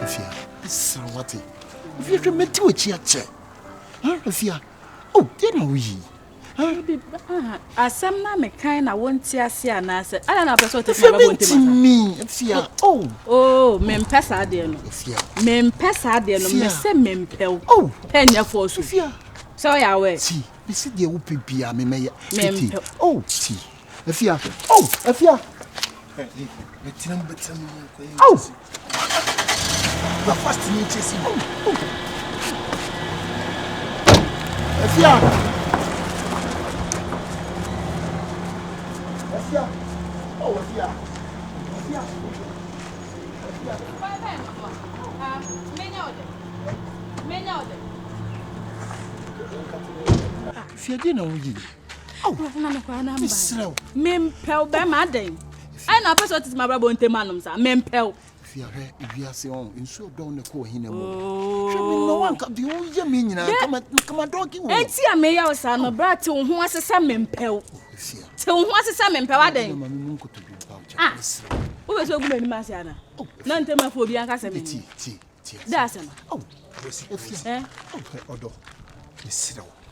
Afia, it's what it. If you can make you a chair, Afia. Oh, dear, no, we. As some name kind, I won't see a see an answer. I don't know what to me. Afia. Oh, men Passadino. Men Passadino, Mr. Mempel. Oh, Penya for Sophia. So I away. See, this is the open pia, me may. Oh, see. Afia. Oh, Afia. Oh, the first you chasing. Afia. Oh, Afia. Afia. If you didn't know you. Oh, no, Mempel by my day. I know what is my brother Temanum, Mempel. If you are saying, in so don't call him. No one can do all your meaning. Come on, doggy. And see a mayor son of brat to who has a son Mempel. So who has a son Mempel? Ah, who was so good, Masiana? None to my phobia. That's an oh,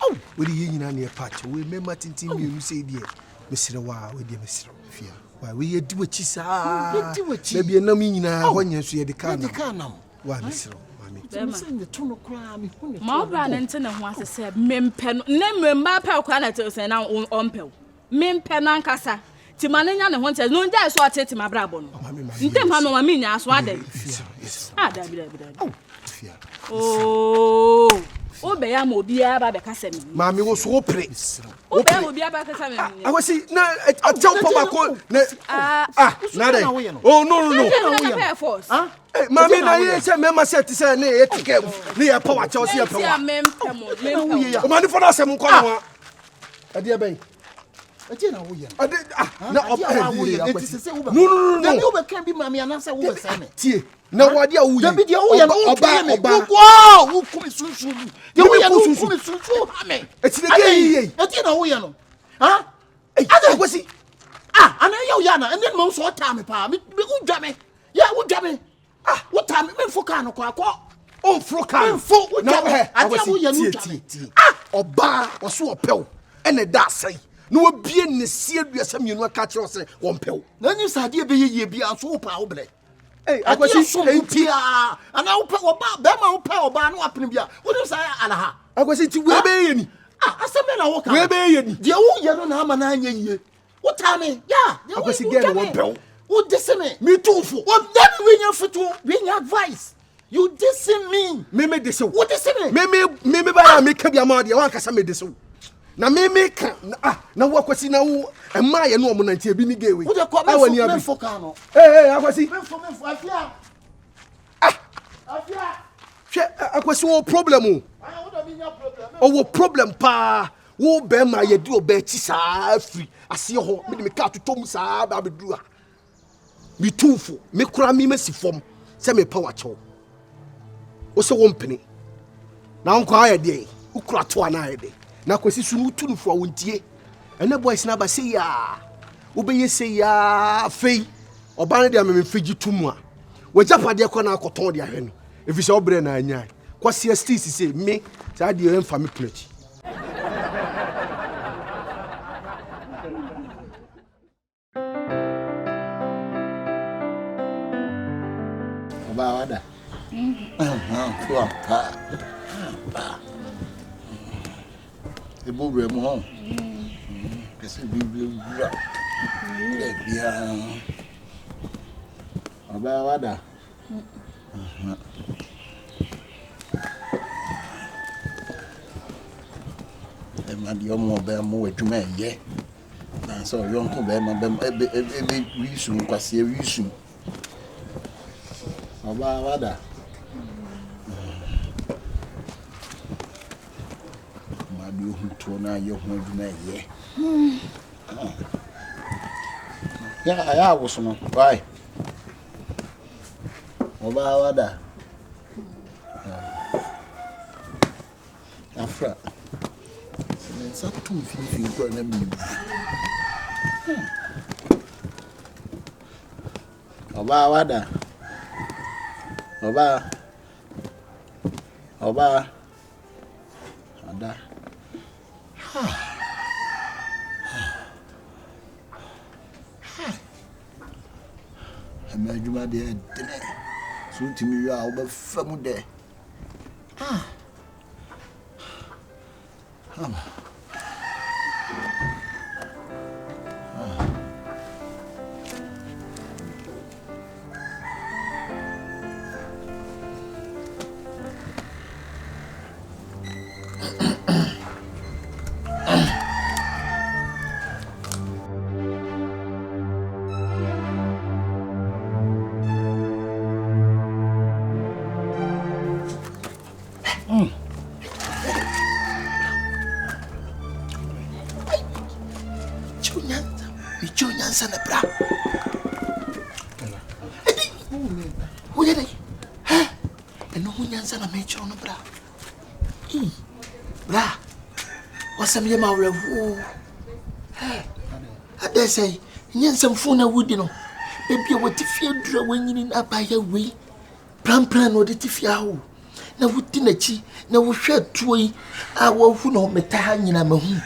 oh, with the union near patch, we remember Tintin, you say, dear, Mr. Wow, with dear Mr. Fear. Why, we do what you say, maybe a nomina when you see the car. Why, Mr. The tone of crime. My brother wants to say, Mempen, name my pelcanatos and our own ompel. Mempenancasa. Timanina and one says, no, that's what I said to my brabon. Then, Mamma Mina, as one day. Ah, oh. Oh, be am obia ba be kasa me. Mami wo so opre. Oh, be am obia ba kasa me. I was see na a tell papa ko na dey. Oh no. Force. Mami na ye say mema set say na e tike na ye power Chelsea e power. O mani for asem nko no. Ade e ben. Ade na wo ye. Ade na opa ye. No. Dem you be kan bi mami anasa wo be say me. Tie. Na wadi a wo ye. Dem bi dia wo ye no oba. Wow, wo kumi sunsun. Dem wo ye no kumi sunsun ha me. Eti de ye. Ade na wo ye no. Ha? Ade go si. Ana ye wo ya na, and then mo so ta me pa. Me wo dwa me. Ya wo dwa me. What time me fo ka no kwa. On fro ka. Me fo wo dwa me. Ade wo ye no dwa me. Oba wo so opew. Ene da sai. No bie ne sie duasam yenu aka kire ose won pew. Na nyu sade be ye bia so wo pa wo ble. Akwasi so mpia. Ana wo pa oba be ma wo pa oba no apene bia. Wo dem say alaha. Akwasi ti we be ye ni. Aseme na wo ka. We be ye ni. De wo ye no na ama na anya yie. Wo ta me. Ya. Akwasi girl won pew. Wo disse me too fo. Wo dem we nya fitu. We nya advice. You disse me. Me disse. Wo disse me. Me ba na me ka bia ma de wan kasa me disse. Na me ka na wo Akwasi na wo ema ye no omo nanti ebi ni gewe. Wo de ko me fo ka no. Akwasi. Me fo afia. Afia. She Akwasi wo problem o. Wo do me nya problem. O wo problem pa. Wo be ma ye di oba chi saa free. Ase ho me de me ka totom saa ba bedu a. Me tufo, me kura me masifom. Se me power cho. Wo se wo mpene. Na onko aye de. Wo kura to ana aye de. Na Akwasi sunu tunufo a wontie. Ene boys na ba say ya. Wo be ye say ya fei. Oba ne de me figi tumu a. Wo japade ko na akoton de ahwe no. Efi se obre na anya. Kwasi sti say me sa de emfa me plate. Wada. The book mo. Kesi biblia. Bia. Aba wada. Ma di omo be mo adwuma ye. Na so yo nko be ma be wisu nkwase wisu. Aba wada. Ma di ohuto na ye ho adwuma ye. Ya wo so no. Bye. Aba wada. Afra. Sa tu fi ko na mi. Aba wada. Oba. Ada. Imagine de so to me you are over famu de. Sana bra. Who did it? And no one answer a major on a bra. Bra. What's some yama? I dare say, yen some phone I would know. Maybe what if you draw when in up by your way. Plan or the Tifiao. Now, would dinner chi, now we shed two. I will who know me tying in a moon.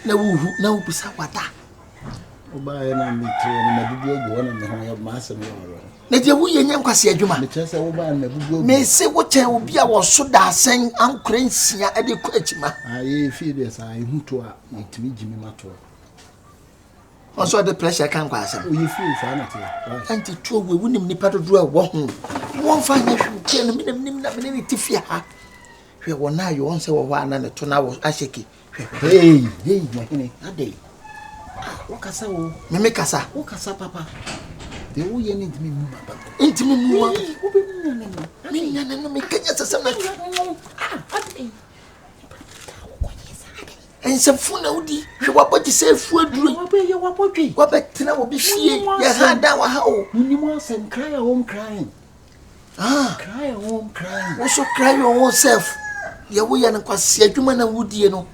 Now, beside what that. Oba na mitro na mabubu ogu wona me ho ya masem yo oro na dia wo yenya nkwase adwuma me chese wo ba na mabubu ogu me se wo chen obi a wo so da asen ankora nsia e de ko akima aye fi de sa ihuto a yetimi jimi mato also the pressure kan kwa asem o ye fi fa na te anti to we wunim nipa dodo a wo ho won fa nya hwu ke no nim na me ne tifia ha hwe wona yo won se wo ho ana ne to na wo ahyeki hey mahine ade Wakasa wo meme kasa wakasa papa de wo ye ni ntimi mu papa ntimi mu wo be mu nyane no me kanya sasam na ense funa udi hwe waboti se fu aduro wabe ye wabotwe wabetena wo bi fie ye ha da wa ha o unimu asem cry your own crying cry your own crying wo so cry your own self ye wo ye nkwase adwuma na wudie no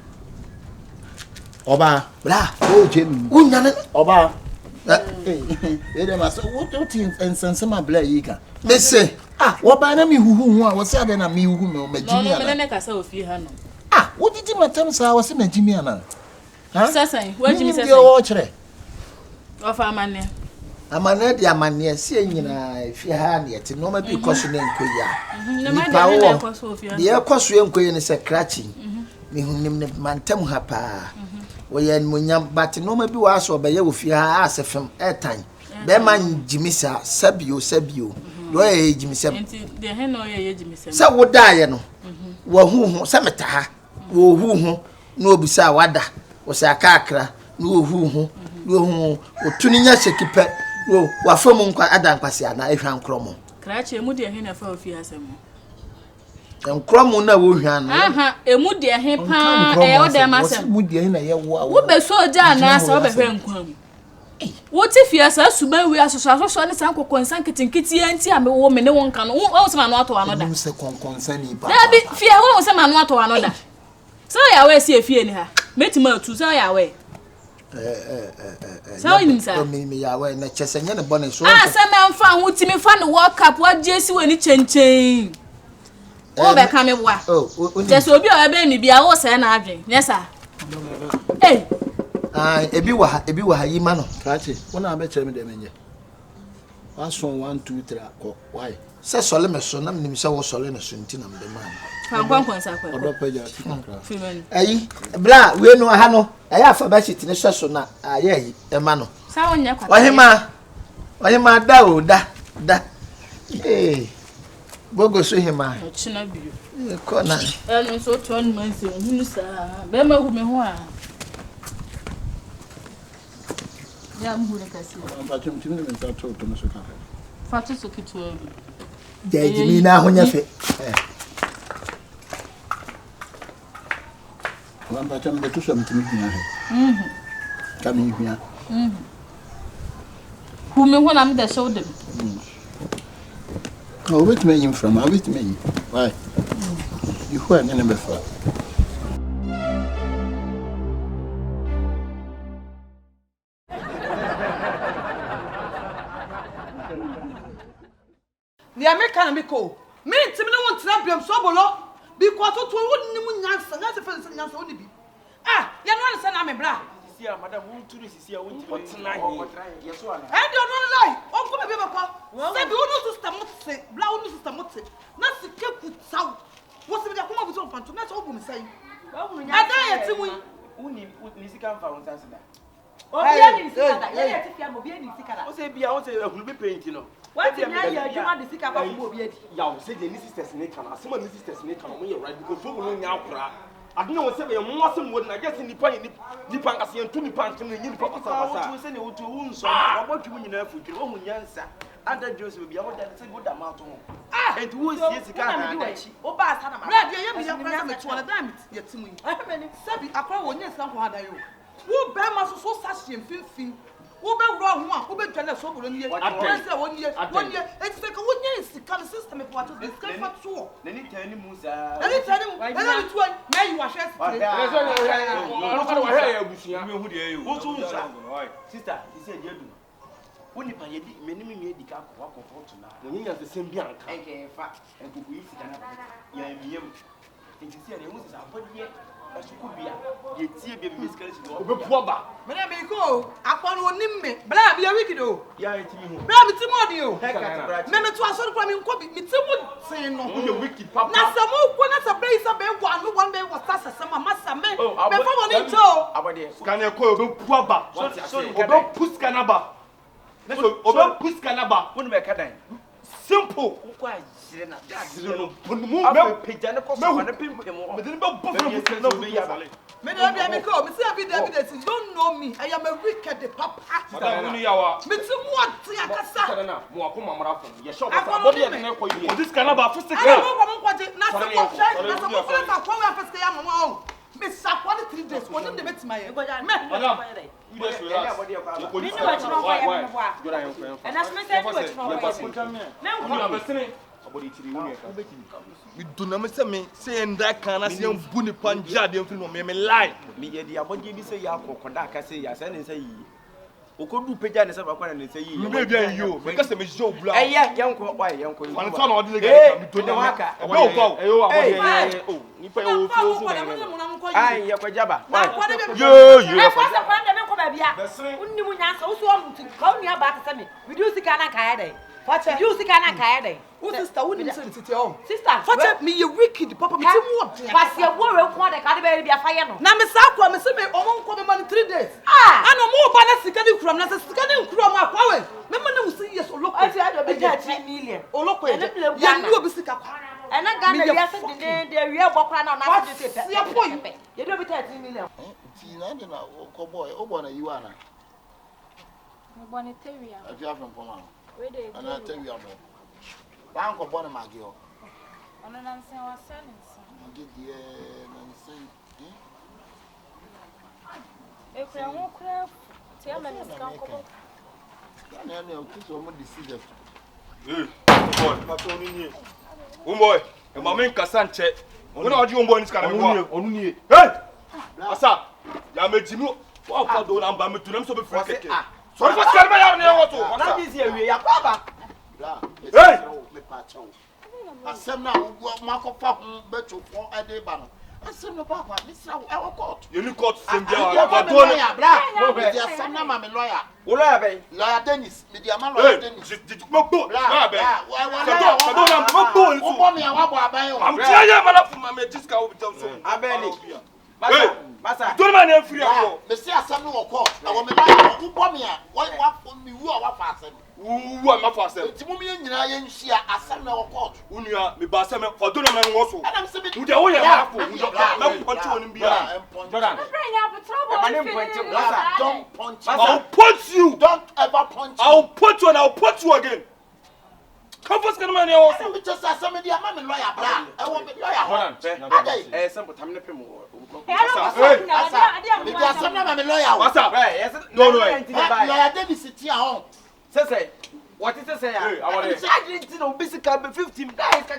Oba, bra, oh Jim, Unyan, Oba, what in Sansama Blair Yika? They say, what by me who was said and a me who know me, Jimmy. What did you tell us? I was in a Jimiana? Sassay, what did you say? Watcher of our money. A man, dear man, yes, saying, if you had yet, no matter because you name Kuya. No matter the air cost you is a cratching. Me who named Mantem Hapa. We and Munyam, but no maybe was or by you if you ask a film airtime. Bearman Jimisa, Sabio, Roy Jimisa. The hen or Jimmy. So would die, no. Well, who, Samata, who, no beside Wada, was a cacra, no who, or tuning a shaky pet, no, what from Uncle Adam Passiana, if I'm cromo. Cratch a moody hen for a few as and cromo na wo hwan emu de he pa e o de masem mu de na ye wo be so ja na asa wo be hwe nkwam wo ti fia sa suba wi asoso ne san kokonsan kitinkiti anti a me wo me ne won kan wo se ma no ato anoda mu se konkonsan ni pa da bi fia wo se ma no ato anoda so ya we se fie ni ha metima atu so ya we so ni msa me ya we na chesenya ne bone so se me mfa ho ti me fa ne world cup wa jesi we ni chenchen o be ka me boa just obi o be ni bia wo se na adwen yes sir ebi wa ha yi ma no kachi wona be chere me de menye wason 1 2 3 ko why se sole me so na me se wo sole na so nti na me man kwankwan sa kwa odo peja ti ayi bla we no ha no ayi afa ba shit ne so na ayi e ma no sa wonya kwa ohima da o da Bogo so hima. Ochina bio. Ko na. Enu so ton manse hunu sa. Be ma hu me ho a. Ya mhure kasi. Ba chimchim ne mensa to no so ka. Fatu so kitu abi. Ya jimi na ho nya fe. Wa ba cham de to so mtimi hia he. Kami hia. Hu me ho na me de show dem. Oh, wait me in from. I wait me. Why? You who are in before. The America can me ko. Me timina won tina biam so bolo because to won nim nyansa na se fe nyansa woni bi. Ah, ya no ansa na me bra. Sisia madam won turu sisia won tina hi. Yeso ana. And you no lie. On ko be bako. Se bi wonu sister motse, bla wonu sister motse. Na sike kutaw. Wo se bi da kuma bi so fanto na so obu mi sai. Ada ya ti mu. Uni sika mfa won sanse da. Obia ni sika da. Ya ti fia mo obia ni sika da. O se bia o se ehunu be paint no. What you mean ya juma de sika ba ko obia di. Ya o se de ni sisters ni kana. Asema ni sisters ni kana mo ye right because so mo nya akura. Aduna wo se be mo asem wo na just nipa nipa nkase yentu nipa nkase ni nipa pasa. O se ne wotu wo nso. Wabotwu nyina afudwire wo hunyansa. Ada Joseph bia wo da se go da ma to ho. Ah, enti wo sie sika na da chi. O ba asa na ma. Brad ye mi ya kwasa me to na da mi ye timu yi. Sabi akwa wo nya san ko ada yo. Wo be ma so sashe mfimfim. Wo be wro ho a wo be dwale so bolo ni ye. Wo se wo ni enti se ka wo nya sika no system e kwa to sika fa to. Na ni tani mu sa. Na ni tani mu. Na ni tuan na yi wa hwe sike. Ano ka wa hwe ya busia. Me hu de ayo. Wo tu nsa. Sister, you say dia du. Woni pa ye di menim me di ka kwa comfort na. No nya se sem bi anka. Enke fa. Enku ku yi sika na. Ya miem. Enti se na mu sa abodie. Asukubia ye tie be miskali si no Obepu ba. Me na me ko akwa no onim me. Bla bia wiki do. ya etimi hu. Bla mi timo di o. Me me to aso kwa mi nko bi mi timo tin no. Wo ye wiki papa. Na samo ko na sa be isa be wa no one be wa sa sama masa me. Me fa mo ni to. Abode. Scan ko obepu ba. Obepu scan ba. Neso obepu scan ba. Wonu me kadan. Simple. Ko ajire na. No. Me pejane ko so na pimpem ho. Me didn't be buffalo no we ya. Me na bia me ko me say evidence you don't know me. I am a wicked papa. Madam wonu ya wa. Me timo ati akasa. Na mo akoma mara fo. Ye show ba body na ko yi. This scan ba physical. Ana mo ko mo kwaje na se ko try na se ko fara ka kwa we physical ya mama o. Me sa kwa 3 days wonu de betima ye. Me. Madam. You just relax. Me no wa chiro kwa ya mo bua. And as me say you chiro kwa. Me ko we do na me say nda kan na say mbu ni panja de mfiri no me lie Me ye di abode bi say ya kokoda ka say ya say ne say yi. Okodu peja ne say ba kwa ne say yi. me be bian yo because me show bla Eh ya yanko boy yanko. man so na odile ga me do na waka. e go go e yo abode oh ni pa yo fi o so na ai ya kwajaba. yo e fa se kwa ndem ko ba bia. Unni mu nyansa wo so o mutu ka unu aba ka se me. Video sika na kaya dai. Fache. Video sika na kaya dai. O sister woni me say tete o. Sister, Fache me ye wicked papa me timo ati. Passe wo we ko de ka de ba bia fa ye no. Na me sa kwa me say me omo nko me man 3 days. Ah! Ano mo ba na sika ni kuram na sika ni kuram akwa we. Me man na usi yes oloko. Ati ado be 3 million. Oloko ye. Ya ni obi sika kwa. Ena Ghana we ase de we bokra na na se de Se apoy. Ye do be 13 million. Ti na de na ko boy, o boy na you ana. Mo bone tewia. Afi afem poma. We dey. Ana tewia mo. Ba ko boy na magi o. Ono na nse wa silence. Magi die na nse. E kura ho kura. Ti ama ni ska ko. Na na o kiso mo deceive. boy pato ni ni boy e ma me nkasa nche wona odi boy ni ska na me onu nie hey asa ya mejimi wa kwa do na mba me tunam so be fura keke so fa ska me ya ne wo to na ji si awie ya kwaba Hey! Me pacho. Asem na makofa ho betufo ede ba no. Asem no papa, me sra wo e court. You ni court sem dia wa do no ya bra. Me dia asem na ma me lawyer. Wo lawyer be? Lawyer Dennis, me dia ma lawyer Dennis. Did mo go? Lawyer be. Ka do na mo go Wo bo me wa bo aban o. am try ya ma na fu ma me diska wo bitam so. Abeli. Masa. Do ma na free am. Me say asem no wo court. Na wo me lawyer wo bo me a wo mi wu a wa fa asem. Wu ma fa asem. Ti mo me nyina ye nhia asem na wo court. Unua me ba asem for do na me wo so. Adam se me wo de wo ye ma fo. Na punch woni bia. Jordan. Don't punch. I'll punch you. Don't ever punch. I'll punch you and I'll punch you again. Come first, come on, you. Me just say somebody am my lawyer bra. I want me lawyer. Jordan. Sample time na pemo. Me just say na my lawyer. What's up? No. Lawyer Dennis sit here home. Say. What is say? I didn't know basically 15 guys. Say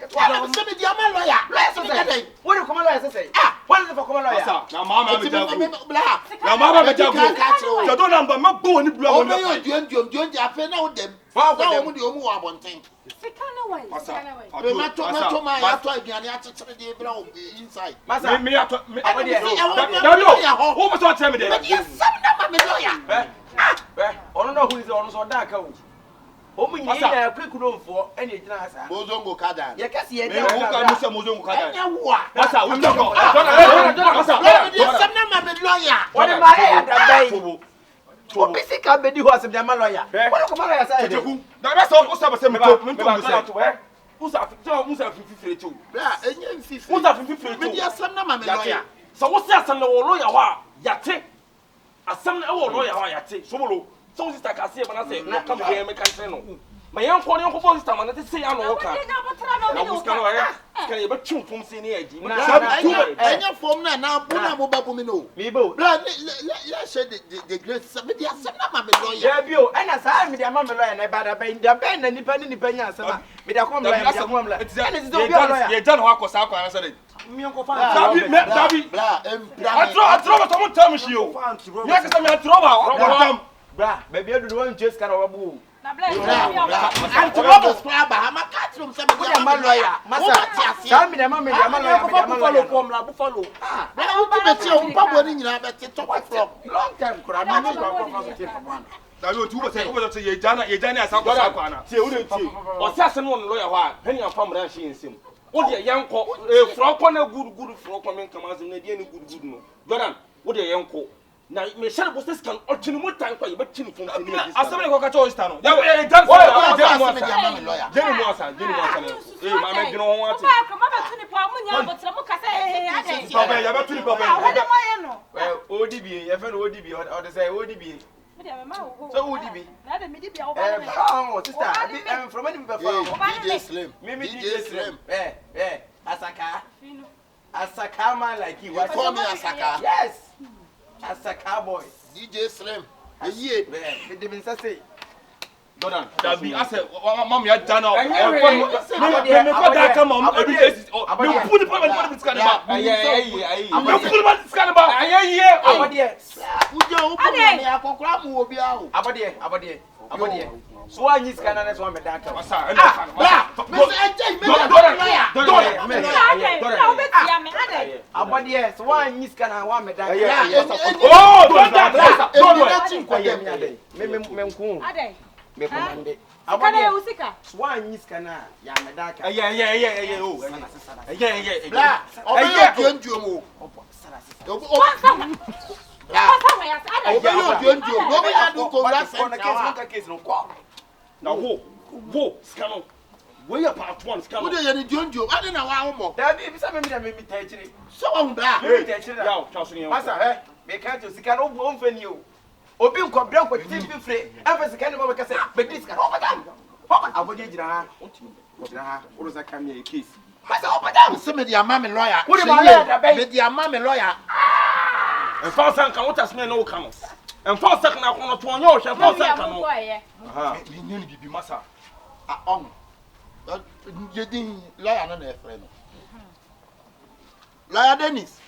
me dia my lawyer. Lawyer what do come lawyer say? Ah, what is for come lawyer? Na mama me jago. bla. Na mama me jago. You don't number me go ni bla. Oh, you duon dia fe na wo dem. Wa ko mu de omu wa bonten. Sika na why? Sika na why? Me mato ma ya to aduane akyekere de bra inside. Masa me ato me abode e. Dario. Wo mo so tell me dey. Me sam na ma me lawyer. Ono na hu is ono so da ka wo. O mu nyi na kwekudomfo ene gina asa. Mozongo kada. Ye kase ye me wo ka mu se mozongo kada. Enya wo. Masa wo talk. Masa. Me sam na ma me lawyer. What am I da bai? Obi sika bedi ho asem dem lawyer. What ko lawyer say? Kyekyeku. Na be so usa be se me to say. Usa fifire tu. Bra enya fifire. Usa fifire tu. Me dia sam na ma me lawyer. So wo say asem na wo lawyer wa yate. Asem na wo lawyer wa yate. So bolo. So sister ka say bana say no come here me kan no. Ma yan ko ne ko sister man say ya no ka. Na muska no ya. Kan ye ba twum fom say ne agi. Enya fom na bu na mo ba bu mi no. Me bo. Bra let share the great me dia sam na ma me lawyer. Yeah bio. Ena sa me dia ma me lawyer na ba da ben da ben na nipa nya asema. Me dia ko me lawyer. Ena ti do bi lawyer. Ye jan ho akosa akwa na say. Me ko fa. Dabi. Bra Atro ba to mo tam shi o. Me ka say me atro ba. Bra, baby you do one chase kana wabu. Na bla. Antibiotics craba, ha makatrum se me dia ma lawyer. Masa. Sa me dia ma lawyer, Buffalo kom la buffalo. Bra u ti be ti o pa bo ni nyina be ti top from. Long time kura me ni kwa from ti one. Dabi o tu bo say ye jana asan ko sa kwa na. Tie o de tie. O se asen no lawyer wa, he ni afam ran shi nsem. O de yanko, froko na good froko men kama azum na die ni good no. Jordan, o de yanko. Na me share bo se scan o tinu mutan kwa ye ba tinu fun tinu register asem ko ka cho star no ya dan so jeni mo asa ma me gino won ati ba ka ma ba tuni pa mu nya bo tra mu ka say ade papa ya ba tuni papa wa de mo ye no ODB ye fe no ODB o de say ODB me de ma wo so ODB na de me di bia wo ba me sister from any be DJ Slim me DJ Slim Asaka man like you call me Asaka yes Asaka boy DJ Slim ye me de say Jordan Dabi ase mom ya jana me ko da ka mom ebi me put the scan ba me put the scan ba aye abode uje o bu me akokora mu obi a o abode so anyi scan na so me da ka asa me say ejey me abode so anyi scan na wa me da ka me nku me komande abode usika swan yiskana ya medaka bla obe yo mu na wo scano we ya part 1 scano wo de ye ni dionjo ade na wa homo da bi bisa me ta chire so on bla me ta chire ya chaso ni masa me ka to scano wo mfani o obi nkobra ko timfifre afese kan bo be kase be diska obadam abode gira ha gira ha uruza kam ye case masa obadam se me dia ma me lawyer wo de ma lawyer da be me dia ma me lawyer en fa san kan wotas me no wo kan en fa san na ko no to onyo hwe fa san kan no aha me ni bibi masa on je din lawyer na e frɛ no lawyer Dennis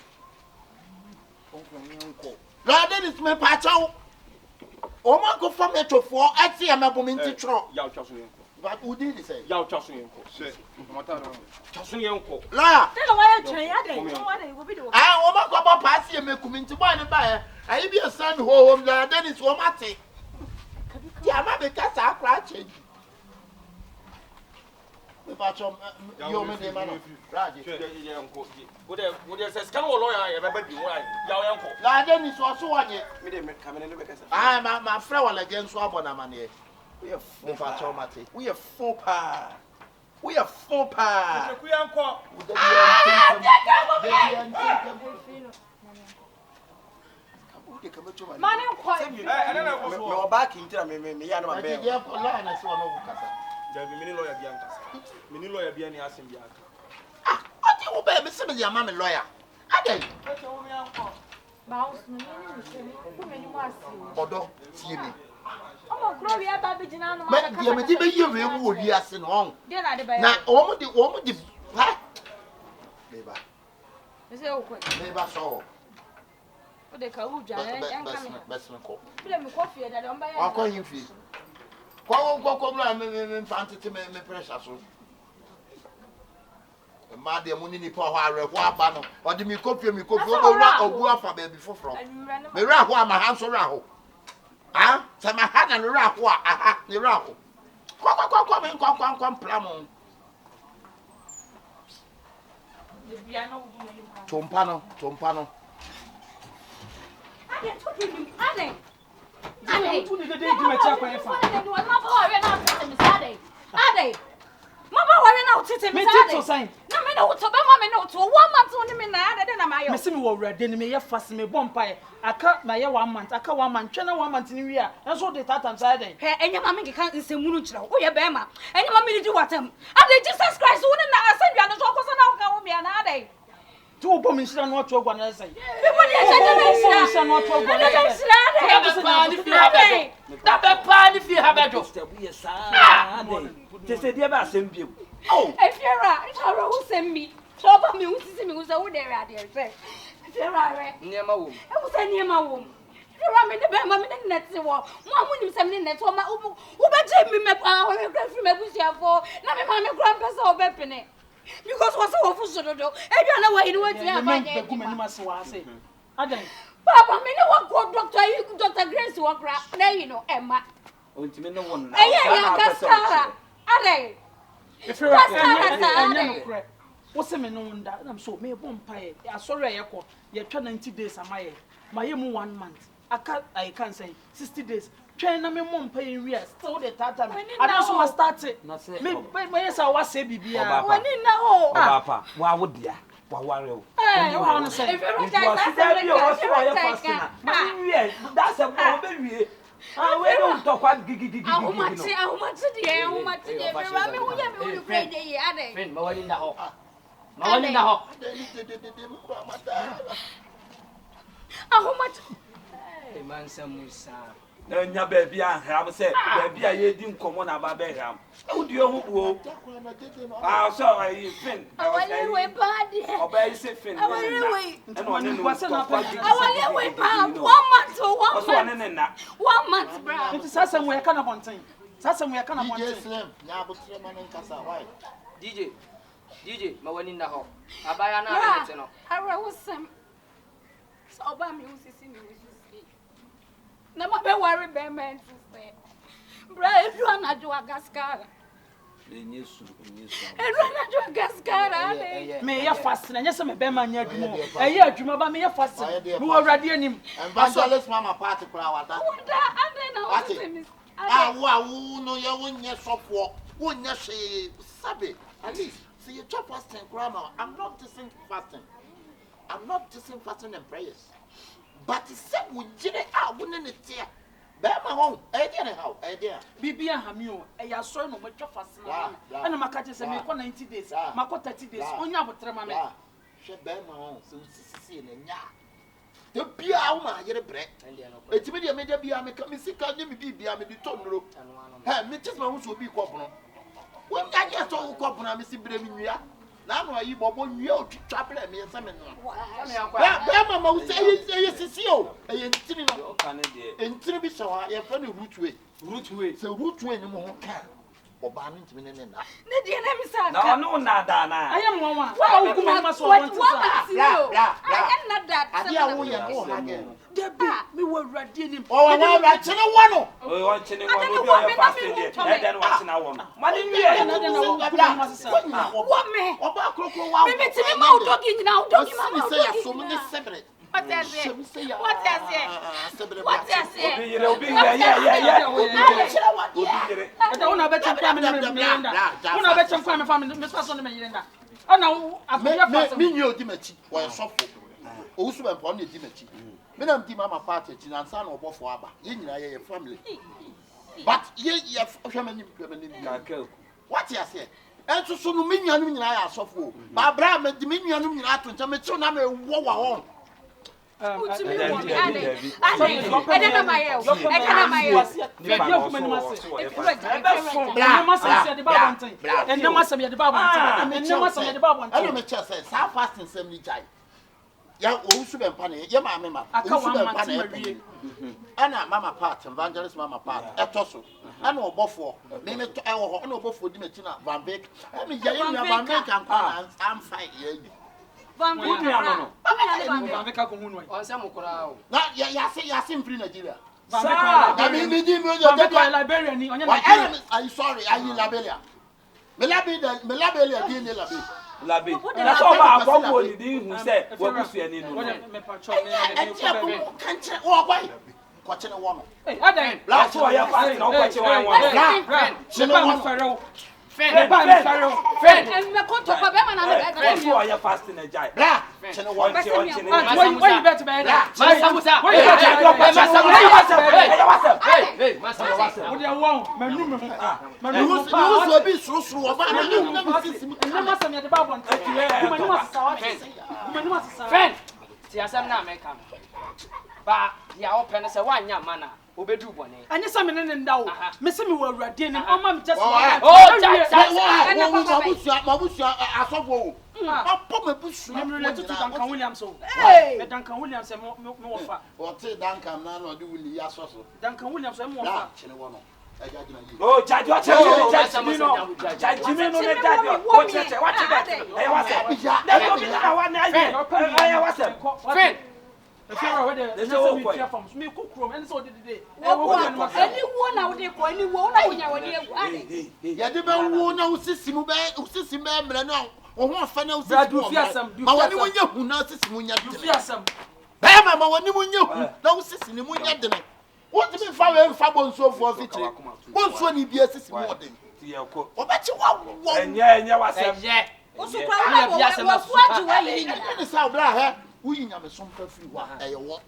lawyer Dennis me pa chawo o ma go from etofo ati ya mabom nti tro ya twaso yenko but who did say ya twaso yenko se mata no twaso yenko la tell why you try ade what dey go be do o ma go ba pass ye mekum nti boy ne ba ayi bi san ho hom la Dennis o mate ya ma be ka sa akra change me pa chom yo me de ma no raje yenko wo de se scan wo lawyer ya be bi wo ya yenko la Dennis o so wanye me de me kamene no be kasa ma frɛ wala gen so abona ma ne we pa chom mate we fon pa ku yanko mane kwa me ba ki ntira me ya na ma be ya ko la na so no kasa Dabi mini lawyer bi ankasa mini lawyer bi ani asem bi aka ati wo be me se me ya ma me lawyer adai ba us no ni se ko me ni mo asi odo tie mi omo kro wi aba be jina no me dia me di be ye we mu odi ase no on de na de ba na o mu di ha beba se o ko beba so o de ka u jare en ka me bes no ko bile me ko fie da de on ba ya wa ko yin fi Go, me fancy me pressure so. Madam, we need power, Wabano, or the me copy, or go up for baby for from. Me rap my hands around. Ah, so my hand and rap, aha, the rap. Come, Plamon. Tompano. Mama worry now tete me say. Na me no to be mama no to 1 month on me na ade na mayo. Me se me wo wrade ni me ye fast me bompa aka na ye 1 month aka 1 month twena 1 month ni wi a enso de tatam say den. He enya mama ngeka nsemu no kira wo ye be ma. Enya mama ni di watam. Ade Jesus Christ wo na asendua no so koso na wo ka wo me na ade. Tu wo bom nsira no oto ogwa na say. Me mo de say na nsira no oto ogwa na say. Da be pa ni fi habedo. We sa ade. Te se dia ba asem biem. Oh. Efiera, who send me? Trouble me, who see me who's a wood area there. Efiera, near my womb. I was near my womb. You run me the bed, mamma, and that's the wall. One would send me net for my who better me, my power, and grandfather, my bush, for not my mamma, grandpa's or bepping. Because what's so awful, so do. And you know what you want to have. Woman must say. I don't. Papa, me know what doctor, you Dr. Grace walk right. There you know, Emma. Ultimate one. I am if you're a what's a man on that? I'm so me a bumpire. I saw a yako. You're 90 days. Am my 1 month. I can't say 60 days. Train me mom paying real. So the tata. I don't want to start it. Not say me, but yes, I was say, Bibi. When in now, Papa, why would ya? Why I want to say, if that's a baby. We don't talk what gigi. How much the how much we pray the other. Friend, Mawali in the hall. Mawali in the hall. How much? Hey, man, some Nya baby am say baby I didn't come on about Beham. Who do you who? Ah, so I fin. I want way bad. Obey say fin. I want way. And one was not. I want way bad. 1 month or 1 month. 1 month, bro. It is somewhere kind of one thing. Somewhere kind of one thing. Slim. Nya but man in Casa why? DJ, my one in the hall. Abaya na no. I was some. So Obama you see me. Na ma be worry be men say. Bra if you na jo agaskara. Enyesu. Eru na jo agaskara. Me ya fast na nyese me be ma nya adwuma. Eye adwuma ba me ya fast. Me wo awrade anim. Evangelist mama party kura wada. Wada ande na wo say me. Wo no ye wonye sofo. Wonye hwe sabe. At least see you chop fasting kura now. I'm not dissing fasting and prayers. But he said, we did it out, wouldn't it? Bear my home, how, Bibi and Hamio, a son of a fascinating. And a Macati said, make 90 days, Mako 30 days, on your tremama. She bear my home, so see in ya. The Piama, you're a bread. It's media media be a coming sick, and you be a Tundra. And Mrs. Mahomes will be copper. When I get all copper, Missy Bremia. Now you bobo you chapel me some. Mama will say yes, and Tribi saw a funny root way. So root way no more can. Or banning to me. No, no, nada. I am one. What must want to I am not that. I again. Me were ready. Oh, I want one. Oh, watching one fasting. Then watching our one. Money, what me? Maybe to me, now, talking now, talking say so many separate. What does it? What does it? What does it? Yeah. I don't know about your family, Miss Passon, Miranda. Oh, no, I mean, you Dimechi, or a soft. Also, upon the Dimechi. Madam Dimama party, and son of Bofaba, in your family. But ye have family. What you say? And so soon, Minion, I are soft. Barbara, Dominion, I to tell me, so now a war. I Ya osu be mpa ne. Ya ma me ma. Osu be mpa ne. Ana mama part evangelist mama part etoso. Ana obofo. Me to e wo ho ana obofo di meti na Van Beek. Me ya ya Van Beek am fine ya yi. Van Beek no. Van Beek ko hu no. On se mo kora o. Na ya se free Nigeria. Van Beek Liberia ni onye Nigeria. I'm sorry, I in Liberia. Me Liberia di ni Liberia. Labe. Na so ba akoko ni di hu se wo busu ani no. Me pacho me Kanche o boy. Kwache ne wono. Hey, adan. La so ya fa na kwache wa wono. Friend, and me come to Papa man and Friend, so ya fast na jai. Bra. Chene wono. when you bet me that. Masamusa. When you Hey, Masamusa. What you want? Manu me hu. Manu You so be suru oba na masam ya de ba bon. Manu masasa. Manu masasa. Friend. Ti asem na America. Ba ya open say wanya mana. Obedu bone. Anya sam ne nda wo. Me se me wo awurade ni o ma me just. Oh, mabusu asofo. Papa me busu. Me tutu Duncan Williams o. Hey, me Duncan Williams me wo fa. O te Duncan na no de wuli asoso. Duncan Williams me wo fa. Chene wono. Oh, Jaji, watch it. Jaji, no. Jaji, me no let that. Watch it. Watch it. Hey, what's up? Let me know what I hear. Hey, what's up? Friend. If you are ready, let's go from me cook room and so did today. Anyone out there, anyone out there. Ya de be wo na usisimu be mre na o ho fa na Brad, usisimu. you fear some. Ma woni wonya hu na usisimu nya You de. fear some. Be ma woni wonya hu na usisimu mu nya de. What me fa we fa bonso fo fitri. Bonso ni bi asisimu ode. Ti e ko. Obachi wa. Enye wasem. Osukwa wo fuaji wa yi ni. Ni sa bra he. Uyi nya me som pa free wa eyewo.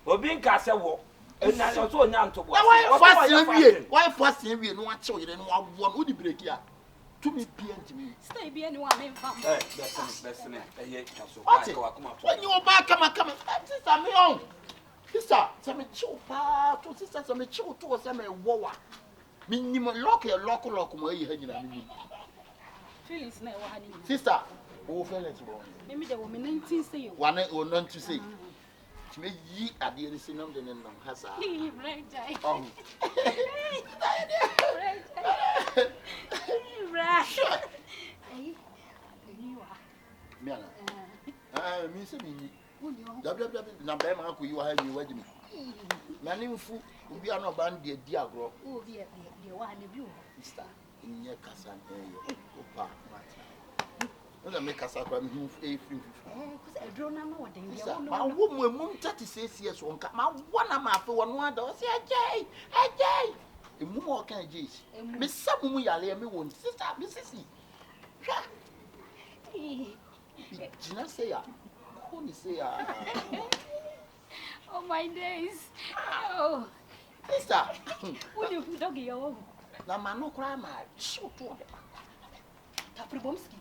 Obi nka se wo. Ena so onya ntobo. Why fast wie no ache oyire no awo no udi break ya. To me pnt me. Stay bi eni wa me fam. Listen. Eye kaso. When you back come. Sister me on. Sister, some chill pa, to sister some chill to some wowa. Minimum lock mo yi ha nyina mi. Feelings na wa hani. Sister, o feelings bo. Me de wo me 19 say you. One o non to say. Me yi ade ni sinam de nem hasa. Right. Oh. Right. You are. Me ana. Me say me. WWW na be ma ko yi wa ha ni wadi mi. Na ni mfu obi ana ba ndi di agro. Oh bi wa na bi o. Sister, nye kasa eyo. Opa mata. Oda me kasa kwa mi hu free. Kusa edro na ma wode ndi wo no. Ma wo mu 36 years wonka. Ma wona ma afi wono ada. O se ajay. Emu mo kan ajay. Me sabu mu yale me won. Sister, me sisi. Hwa. Jina say ya. Who ni say ya? Oh my days. Oh. Sister. Who you dog yo? Na ma no kra ma shoot to. Tapribomski.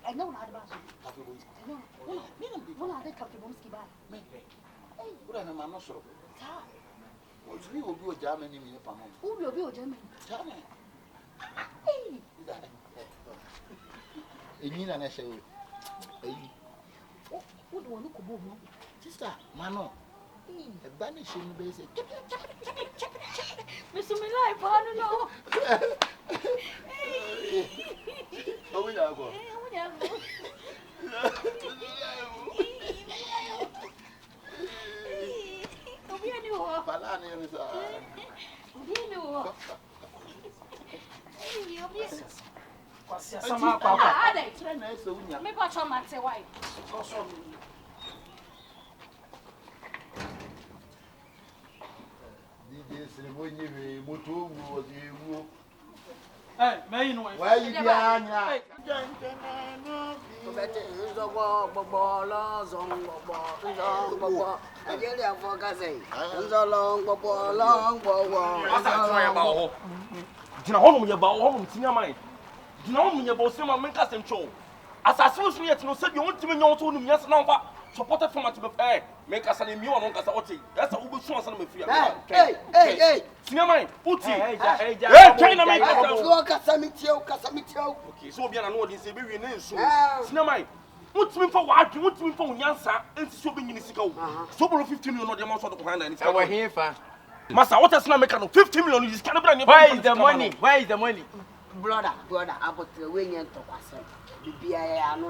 I know not about you. Wala de Tapribomski ba. Me. Hey, ura na ma no so. Ta. O tui obi o Germany mi pa mo. Obi o Germany. Germany. Hey. Enyina na she o. Eyi. Who do want to go home? Sister, mano. E ba ni she ni be say. Me so me life, I don't know. O wi na go. Obi ani wo. Bala ni ni sa. Obi ani wo. Obi. Kwasi asama akwa. Ada. Try na so unya. Me pa cho mate why? DJ Srebonyi we moto wu o di wu. Hey, me you know. Why you be anya? Obete nzogo gbogbo lo zongbo nzongbo. Ajele afoka say. Nzolo gbogbo lo gbogbo. Asa try ba ho. Dina ho no ye ba ho no tinya mai. Dina ho no ye ba o se ma men ka sem cho. Asase wo so ye tino se bi won timi nyon to no mias na fa. Supported from at me make us an immune on Casa Oti. That's a Ubu Swan and Mafia. Hey. Sinamai, Uti. Hey, China make Casamitio. okay, so be an annual in Siberia name. So Sinamai, What's me for what? What's me for Yansa? And so being in the Sico. So 15 million on the amount of the hand. And Our here, fa. Master, what has not make 50 million? You can't bring Where is the money? Where is the money? Brother, I got the wing and talk us. The BIA, no,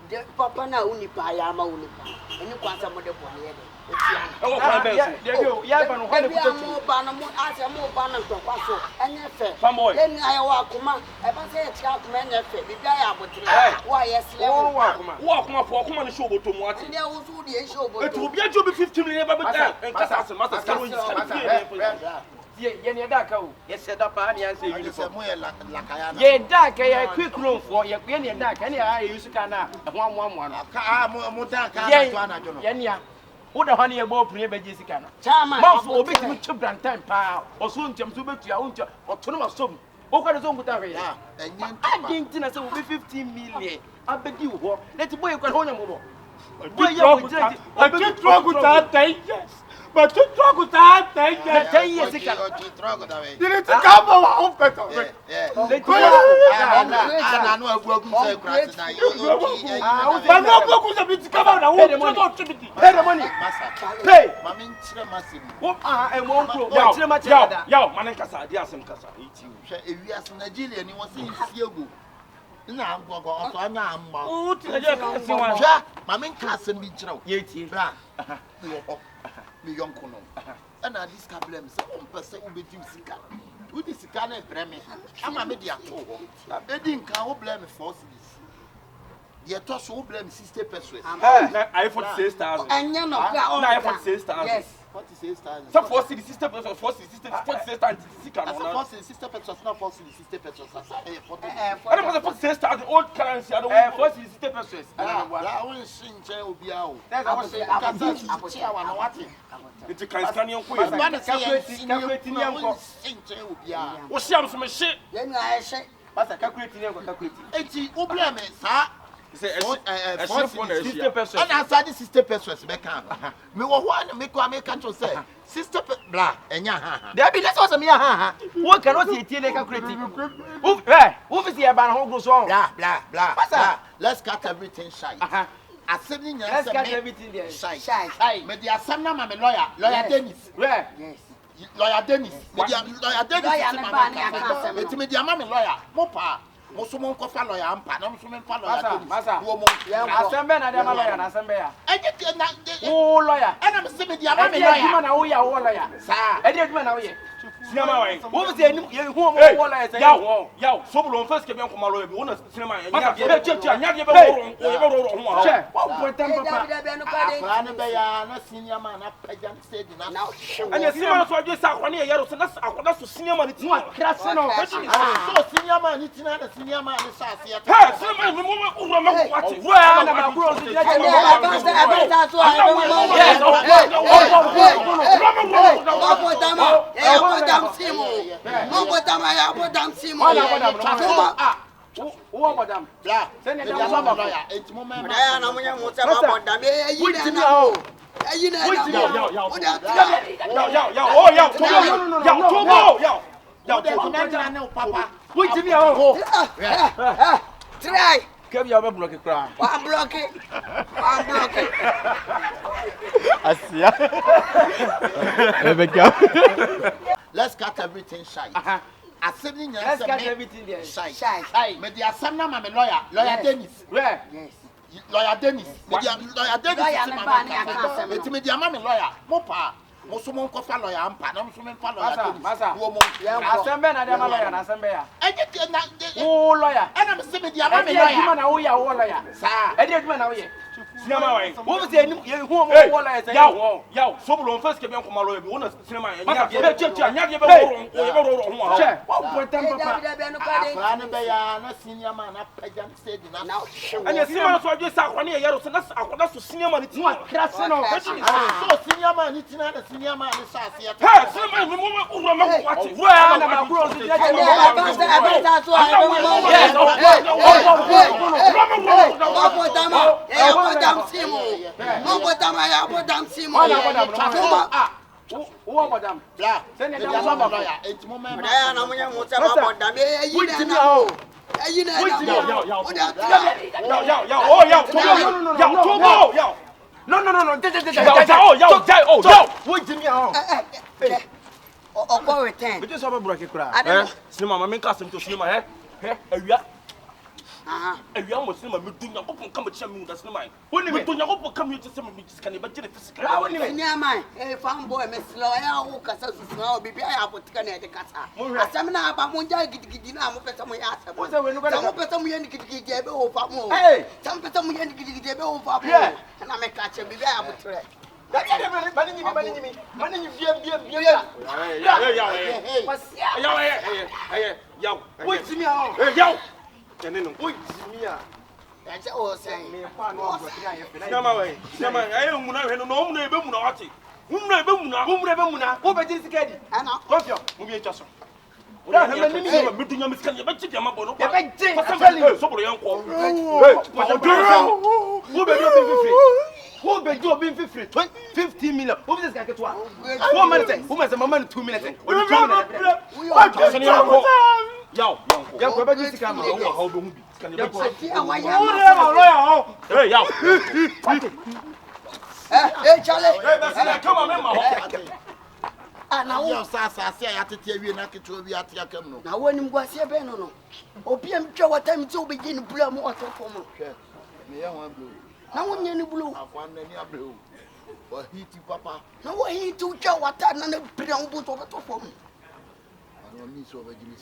the Papa now, Unipayama, Unipa, and you want some of the boy. There you yeah, but no, more banner, as a more banner to Paso, and your then I walk, I say a child man, why, yes, walk my for come on show to watch. There was who the show, but it will be a job 15 million. Yenny Dako, yes, said up and answer uniform. Ye dark, a quick room for your penny and dark, any I use Kana, 111. Yenya, what a honey above Priya Jessica. Chama, Mouse will be to brand time power, or soon to your own or Tonoma Sum. What kind of song would I didn't think it will be 15 million. I beg you, let the boy go home. I get wrong with that, yes. But you talk with that, 10 years ago. You need to come over better. I know a broken circle. But no broken a bit to come out. I want to pay the money. Pay. Mammy, what I won't go. Yo, Manacasa, dear some Casa. If you ask Nigerian, you want to see you. Now, I'm Mammy Casson be joke. Yet, me young Kono. And I discovered them, so person will be juicy. Who is the kind of premise? I'm a media. They didn't come blame for this. Yet, toss will blame sister person. I for 6,000. And you're not I for 6,000. Yes. What is 6,000? Some force the sister person, force the sister, force the sister person, not force the sister person. I don't want to put 6,000 old currency. I don't want to force the sister person. I won't sing chair will be out. That's what I say. It's a Canadian queen. What's the other shit? Then I say, What's a calculating? It's problem, sir. Sister person. And I said, sister person, me want make what make a say. Sister blah, and ya. There be less of me. What cannot see a calculating? Who is the about who goes on? Blah, blah, blah. Let's cut everything shy. I said, let's cut everything there. Shy. But the assembly, my lawyer Dennis. Where? Yes. Lawyer Dennis. Lawyer Dennis. It's me, the mammy lawyer. Mopa. Mosumon kofa lawyer ampa na mosumon fa lawyer masa asembe na dem lawyer na asembe ya o lawyer ana me se me dia ma me lawyer na wo ya wo lawyer sa e dey aduma na wo ye sinema wa wo be se hu wo lawyer say yaw so bulu on first ke bien ko ma lawyer bi wona sinema ya nya cheche anya de be wo ho che wa potem papa afra be ya na senior man na pajan stage na anya sinema so adwe sa akwane ye ro so na akoda so senior man ti krase no so senior man ni tina na senior man ni sa se ya hey sinema me mo uro ma ko ati wo ya na ma bro so dey Who madam? Blah. Send it down some lawyer. It's moment. I am madam. Try. Come here, block it. I'm blocking. Let's cut everything shy. Assembly, let's cut everything there. Shy. But the assembly, my lawyer Dennis. Where? Yes. Lawyer Dennis. Lawyer Dennis. It's me, the mammy lawyer. Mopa. Mosumon kofa lawyer ampa na mosumon fa lawyer. Masa. Asembe na dem lawyer na asembe ya. O lawyer. Ana me se me the mammy lawyer. Na wo ya wo lawyer. Sa. E dey aduma na wo ye. Sinema wa wo be se hu wo lawyer say yaw so bulu on first ke bien ko ma lawyer bi wona sinema ya nya cheche anya de be wo ho che wa potem papa afra ne be ya na senior man na pajan stage na anya sinema so adwe sa akwane ye ro so na akoda so senior man ti krase no so senior man ni tina na senior man ni sa se ya hey sinema me mo uro ma ko ati wo ya na ma bro so dey Who madam? Blah. Send it down some lawyer. It's moment. I am madam. you know. No. Wait me out. Oh, go return. We just have a break. Cinema, my main custom to cinema, and we almost cinema, we do not open come with some that's no mine. When we do not open come to some can you but near mine, a farm boy, Miss Lawyer, who can say, be I put Canada Cassa. A seminar about Munja Gidina, some way asked. What's the way to put some Yannick over more? Hey, some put some Yannick over more, and I may catch a big apple tray. That's all saying. Who be do being 15 million? Who this guy get 1 minute? Who must a moment 2 minutes? We Yo, go back to camera. How do we? Can you hey, yo. Hey, Charlie. Hey, come on, man. Now you say I to tell you not to be at your camera. Now when you go see a no. Opium show what time to begin to blow more for me. Now when you blue, I want any blue. Or heat papa. Now what he to show what time and a brown boot over to form. I don't miss over Jimmy.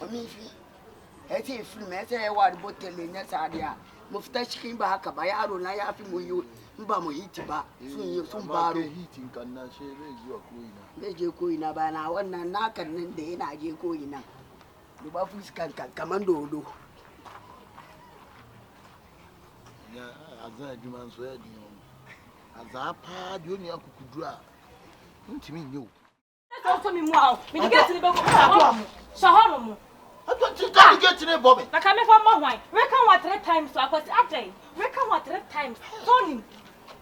I say, Flimessa, what bottle in that idea. Mustache came back by Aaron, I have him with you. Mbamo hitiba sunyo sumbaro heating kana shere zuwa koina je koina bana wannan nakan nan da yana je koina duba fuskan kaman dodo ya azan adwuma so ya din azapa de oni akukudura ntimi nyo so mi mu aw mi get ni be ko shahoro mu I don't think I get to the Bobby. Na kame for more wine. We can what 3 times so akwas atay. We can what 3 times. Tony.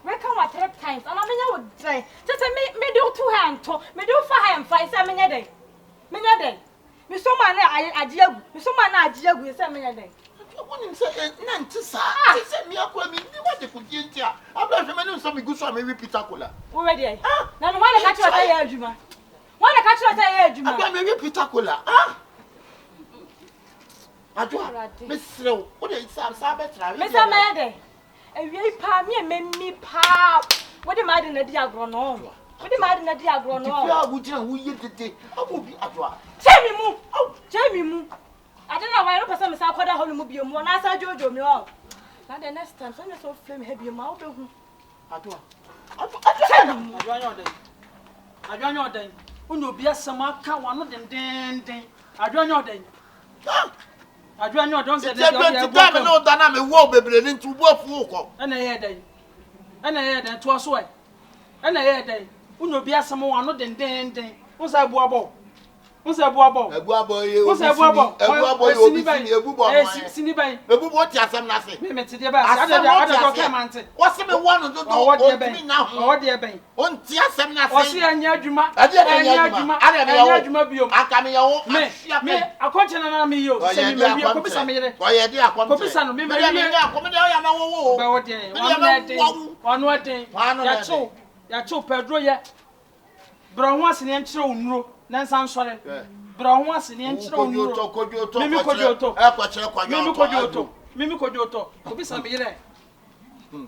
We can what 3 times. And I mean would say just me do 2 hand to me do 5 5 say me dey. Me dey. Me so man ajiagu. Me so man ajiagu say me dey. Wouldn't say nanti sa. Say me akwa me what the could get here. Abla me no so me go so me repeat akola. We ready. Na no one catch us say adwuma. One catch us say adwuma. Abla me repeat akola. Ah. Adwa, Miss Slow, what is some sabetra? Miss Amade. A very pa me pa. What am I in a diagram? What am I in a diagram? Yeah, would you who you did? I will be Adwa. Jamie move. Oh, Jamie move. I don't know why I don't know what I will be one as I Jojo me all. Now the next time, so so flame heavy mouth. Adwa. I don't know then. Who no be a summer can one of them den. I don't know then. I don't say that. I know that I'm a war baby into work walk. And I hear that was why. And I hear that. Who no be a someone not den. What's that boabo? What's that boabo? A boabo, what's that boabo? A boabo, Sinibai. A boabo, what you have nothing. Maybe to the best. I don't what's the one who do what they're now? What they're been. On Tiasam, nothing. I near Juma. I didn't know. I come here. Me, a continent me. You say, maybe a copy some minute. Why, a dear, copy some minute. One day, ya two Pedro yet. Brown once in the intro, no, Nansan sorry. Brown once in the intro, Mimi Kojoto, copy some minute.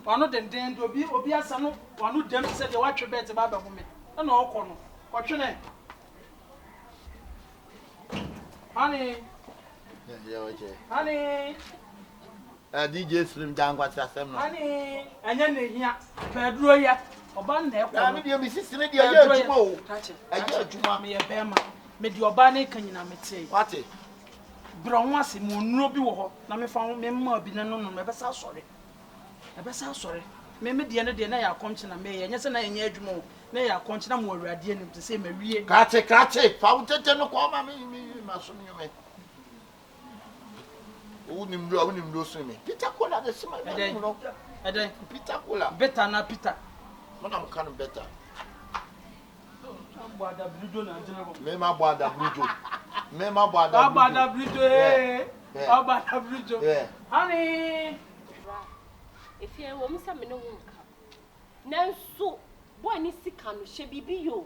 One of them then to be a son, one who them said the watch your bed about a woman. And all corner. What's your name? Honey. Honey. DJ Slim down what's that? Honey. And then here, Pedro yet. Oban there. I'm be sister, I heard you, mammy, a bema. Made your banner, can you not say? What it? Brown was in Munobi war. Now me found me more be no, never so sorry. Never so sorry. Maybe the end of the night I'll come to the mayor, and yes, and I hear you more. Nay, I'll continue more radiant to say, Maria. Catch, found it, and no call me, my son, you may. Wouldn't you lose me? Peter Cola, the summer, and then Peter Cola, better not Peter. I'm kind of better. Me ma boada brujo. Me ma boada brujo. Aba abrijo. Honey. If you want me some no wonka. Nanso boy ni sika no hye bibi yo.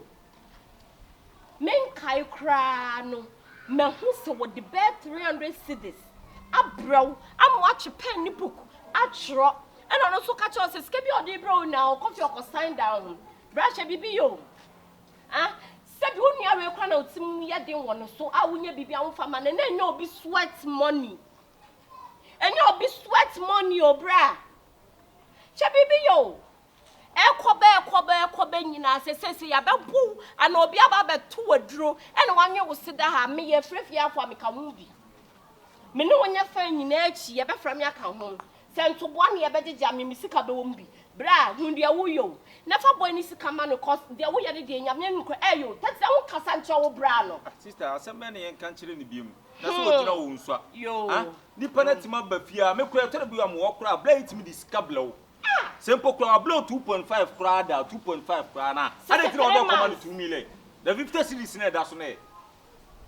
Men kai kra no. Ma hu se wo de bet 300 cedis. Abrow, am watch pen ni book. Atro. And on also catch us escape your day bro now. Coffee or sign down. Brush bibi yo. Ah, said you near we kwana otim ya den wono so a wonya bibi a wonfa ma na nya obi sweat money. Enya obi sweat money o bra. Che bibi yo. Ekobe nyina sesese ya bebu ana obi aba beto waduro ene wanwe wo sida ha me ye frefia afo ameka mu bi. Me ne wonya fa nyina achi ye befra me aka ho. Sento bo na ye begegya me misika be wo mbi. Bra, hunde wo yo. Na fa boy ni sika ma no cause de wo ye de nyame nkọ eyo. Tete wo kasa nche wo bra no. Sister, asem ne yen kan kire ne biem. Na so wo gina wo nso a. Yo. Ni panatima ba fia me kura tere bi am wo kura bla itimi di sika bla wo. Simple kura blow 2.5 kura da 2.5 kura na. Ade tire odo command 2 million. The 50 series na da so na.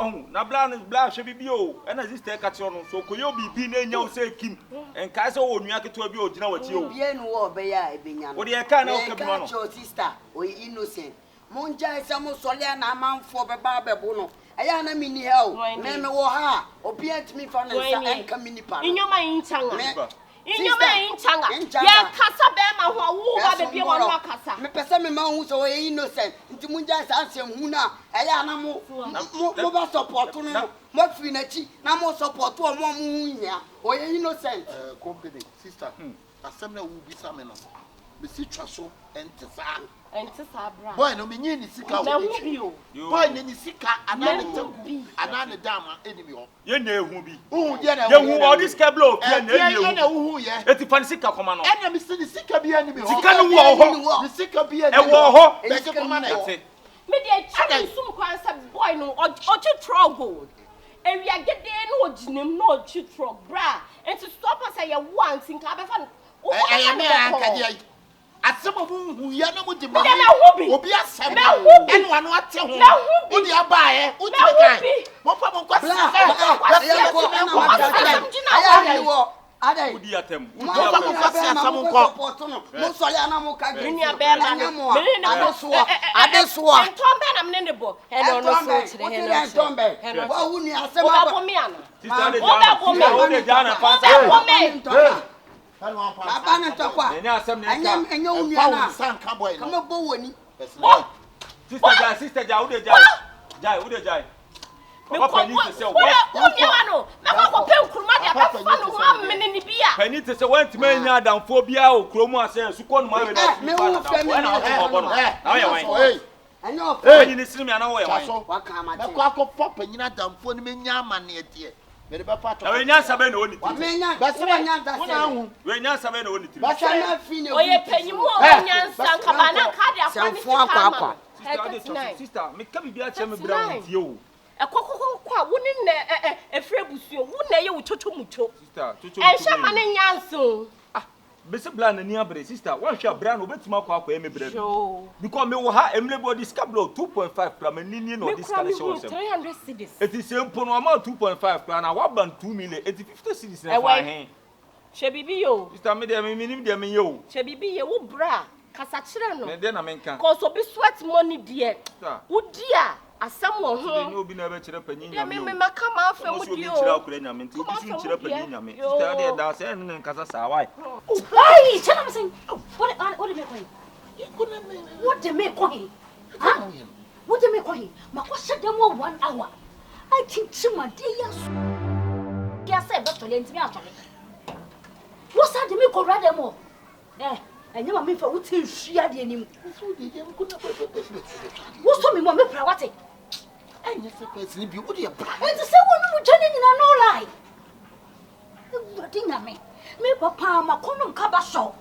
Oh, na bla hwe bibi o. E na sister ka kire no so koyo bibi na nya wo se kim. En ka se wo nua keto bi o gina wachi o. Bie no wo be ya ebenya no. Wo de ka na wo ka bi no. Ka sister, o innocent. Monja ese mo sole na amanfo be ba bebu no. Aya na mini hell. Me wo ha. Obi antimi fa na nsa enka mini pa. Inyoma inchanga. Inyoma inchanga. Ya kasa be ma ho wo ba be bie wonu akasa. Me pese me ma hu so o innocent. Nti munja sa asem hu na aya na mo ba support no. Mo fi na chi na mo support o mo hu nya. O innocent. Company sister. Asem na wo bi sa me no. Me si twa so entesa. Entesa bra. Boy no me nyi ni sika na hu bi o. Boy ni sika anane tembu. Anane dama enimi ho. Ye na ehu bi. Hu ye na. Ye hu all this cable of ye na ehu. Ye na hu ye. Eti fan sika koma no. Enya me si ni sika bi enimi ho. Sika no wo ho. Ni sika bi enimi. E wo ho. Be se koma na ete. Me dey chiri sum kwan sa boy no ochi trouble. Ewia gede no oginem no ochi trouble bra. Enti stop say ye want nka be fa. Eh me anka asemo hu ya na mo de ma obi asem enu anu ate ho o di abaaye o ti kan mo fa mo kwase Adai. Udi atem. Mo kwase asam ko. Mo so ya na mo ka gbe. Ni abema no. Adeso. Entombe na mne ne bo. Hello no so chire hello. Entombe. Wa hu ni asem aba. Oba bomi ana. Sister de jana fansa. Baba na tokwa. Enye unia na. Sanka boy no. Kama bo woni. Sister ja ude jai. Ude jai. Papa ni te se wo. Unia wano. Na ko pe nkuruma de ba fa no ho amene ni bia. Pani te se wanti manya adamfo bia o kromu ase su ko no ma we na. Me wo fe me na o bo no. Na we wan. Enye o pani ni siri me ana wo ye wan. Wa ka ma te. Me ko akofo panyina adamfo ni menya amane ete. Me de ba fa to. We nya sabe na oni ti. Menya. Ba se nya da se. We nya sabe na oni ti. Ba se na fi ne. Oye panyimu o nya nsan ka ba na ka de akwa ni akwa. Sister, me ka bibia che me bra wontie o. Ekokokokwa woni ne efre busuo wona ye wo totomuto. Sister, totomuto. Ehwa ma ne nyanso. Bese bla na ni abre sister, wan hwa bra no betima akwa me bra. Because me wo ha emle body scablo 2.5 pra me nini no this kind of show. 300 cedis. It is simple no amount 2.5 pra na wa ban 2 million. It is 50 cedis na fa hen. She bibi yo. Sister me de me nim de me yo. She bibi ye wo bra. Kasa kire no. Me de na menka. Cause obi sweat money there. Wo dia asam wo ho. Ni obi na be kire panyin nyame. Me maka ma afa wo Obi dio. kire akure nyame nti obi su kire panyin nyame. Sister de da se ne nkasa sa why. Hey, tell me saying. What did they make coin? Huh? What did they make coin? Ma ko shut them 1 hour. I think chima dey yes. Yes, I better let me out. What's that they make ko rather more? And you me for what she had any. What's to me more me prawate? And yes, person be what you bra. And to say one journey in no lie. What thing me? Me papa ma kono kaba show.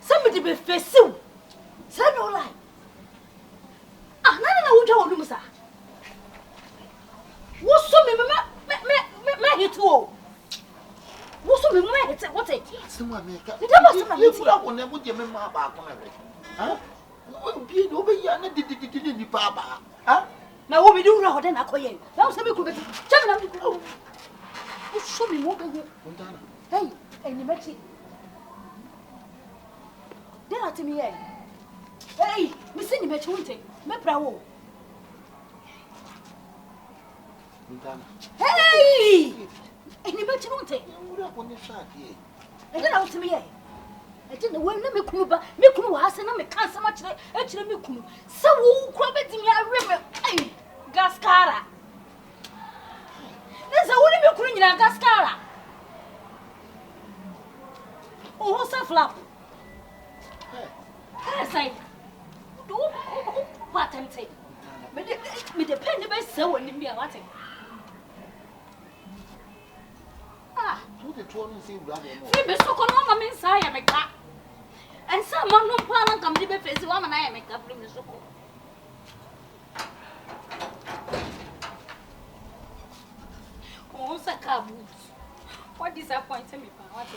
Somebody be face you. Say no lie. Na uja wonu musa. Wo so me hit wo. Wo so me hit what it? Someone make up. You don't want to know when would you remember about huh? Be over here and did the papa. Huh? Now what we do now then akoye. Now say me could be. Tell me show me more baby. Hey, and you met it. Then I tell me, hey, Miss Cindy met you, me bravo. Hey, and you met you, and then I'll tell me, I didn't want to make Kuba, make Kuba, and I can't so much. Actually, make Kuba. So, who crabbeting me? River, hey, Gascara. There's a woman you couldn't get Gascara. Oh, what's a flap? Yes, I do. What I'm saying. But the penny by so and me a latte. Ah, who the 20 brother? Maybe so come on, I'm inside. I make that. And someone no plan come to be face woman. I make that from the so. Oh, Saka boots. What disappointed me, what?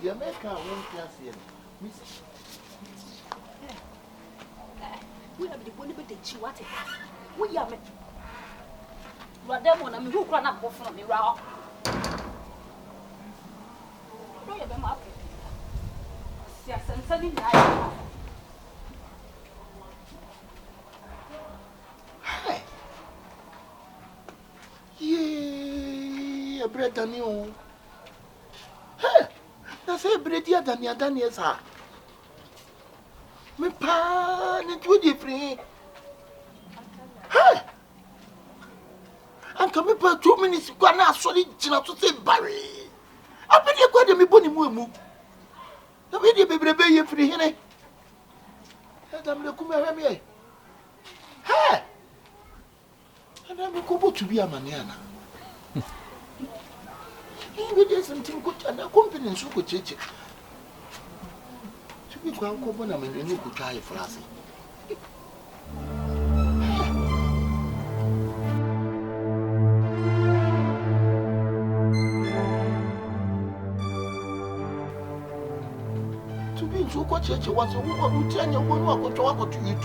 The American won't class here. We have the one with the chihuahua. We are met. Rademon, I'm who run up from the rock. No, you're my yes, and suddenly yeah, bread than you. Hey, that's a bread here than your Daniels are. Me pan it with you free. Hey! And come up 2 minutes, go and ask solid China to say Barry. I bet you got me bonny moo. The video baby you free here. I'm the Kumara. Hey! And I'm going to be a manana. He did something good and a company so good. We can't go on and you could try for us. To be so much church was a woman who tell you one to talk to you.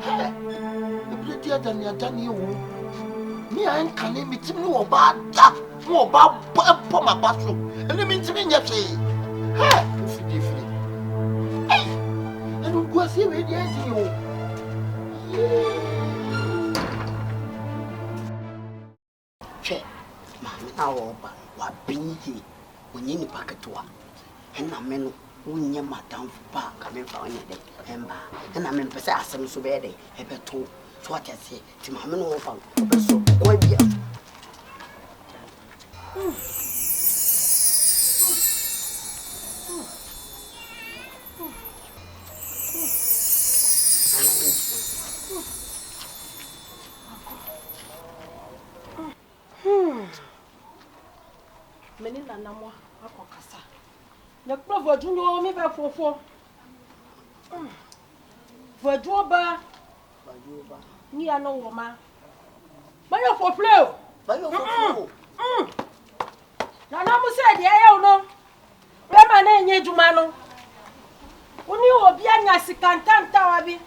Hey, the prettier than your done you. Me, I can't name it more bad, more bad, my bathroom, and it means to me, yes. Hey, I don't go see where the idea. Check, now, what being here when you packet to one. And I mean, when you're my town for park, I mean, for any day, and I mean, possess some so bad, a bit too. So what I say to my men over, so go here. Menina namwa akokasa. Ne kro vodunyo mi be fofo. Voduoba. Ni ano woma. Ba yo for play. Ba yo for. Na na mu se de ye no. Re ma na enye djuma no. Oni obi anya sikantanta wa bi.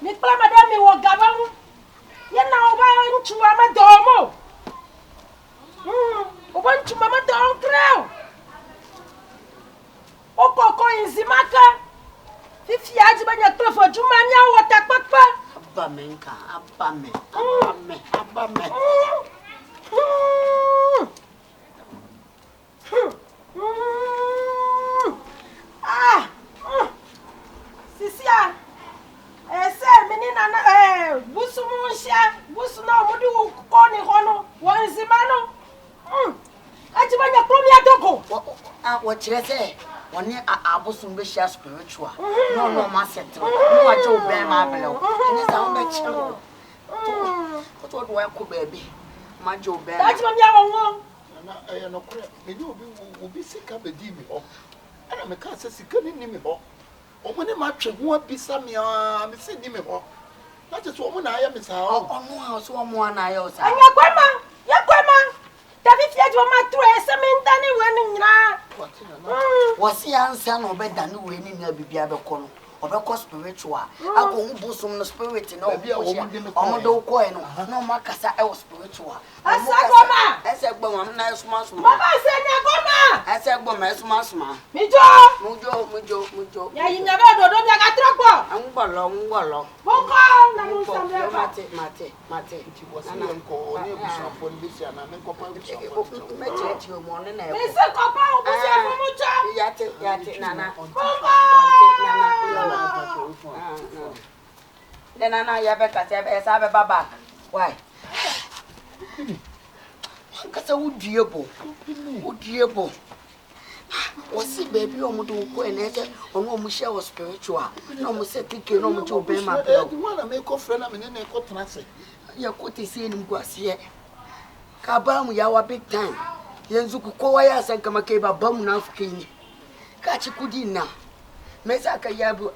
Ni kla madame wo gaban. Yana oba nchu mama domo. Oba nchu mama domo creo. Okoko inzimaka. Fifi aji banya klofo juma nya wota papa. Abamenka, abame. Ah. Sisia. Ese menina na busu munsha busu na omudi ko ni hono wanzima no aji banya kromi adoko wa chirese woni abusu mbe shia spiritual no ma setro no aje obe ma belew ni sa on be chiro to do wa ko baby ma je obe aji mami awon na no kure me ni obi sika be di mi ho ana me ka se sika ni mi ho omune ma twe ho abisa me me se ni me ho na je so omuna aya me sa onu ha so omo ana aya o sa anya kwema ya kwema tabi fie jo ma tro ese me ntani we ni nyina wo si ansa no be da ni we ni na bibia be ko no obeko spiritual ako ubusum no spirit no omodo ko e no no makasa e spiritual asagoma esegboma na esuma mama asagoma esegboma esuma mijo ya yinya be dodo bi aga trokpo ngolo boko na mu sambe mate nana nko ne busafo mbisia na menko pa busafo mechechi o mo ne na e se kopa obusia fumucha yate nana Nana, ya be kase be sabe baba. Why? Kase udiebo. Osi baby omudo ko enese onu omuhia o spiritual. Na omu se kike na omu jo be ma pe. Wanna make a friend am ne ko trance. Ya ko te se nim guase. Ka ba mu ya wa big time. Yanzu ku kowa ya san kama kai babban munafiki. Ka ci kudi na. Me sa ka yabu.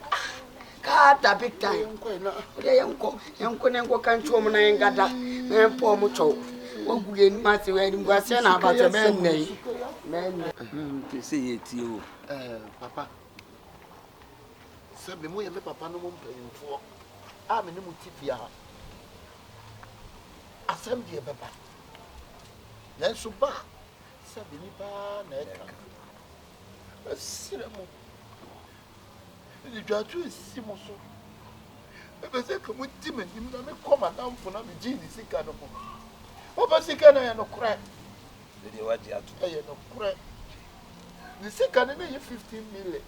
Ka ta big time. Yanko ne ko kan chuo mu na ngada. Me po mu cho. Ogule ni ma se we ni guase na ba se me nei. Te se yeti o. Papa. Se me mo ye me papa no mo mpanyimfo. A me ne mu tipia. Asem die beba. Nanso ba. Se be ni ba na eka. Asiremo. Ni dwatu simo so. Ebe se ko mu ti me nim na me koma dan fo na me ji ni sika no ko. Oba sika na ya no kra. De waji atu. Ya no kra. Ni sika na ye 15 million.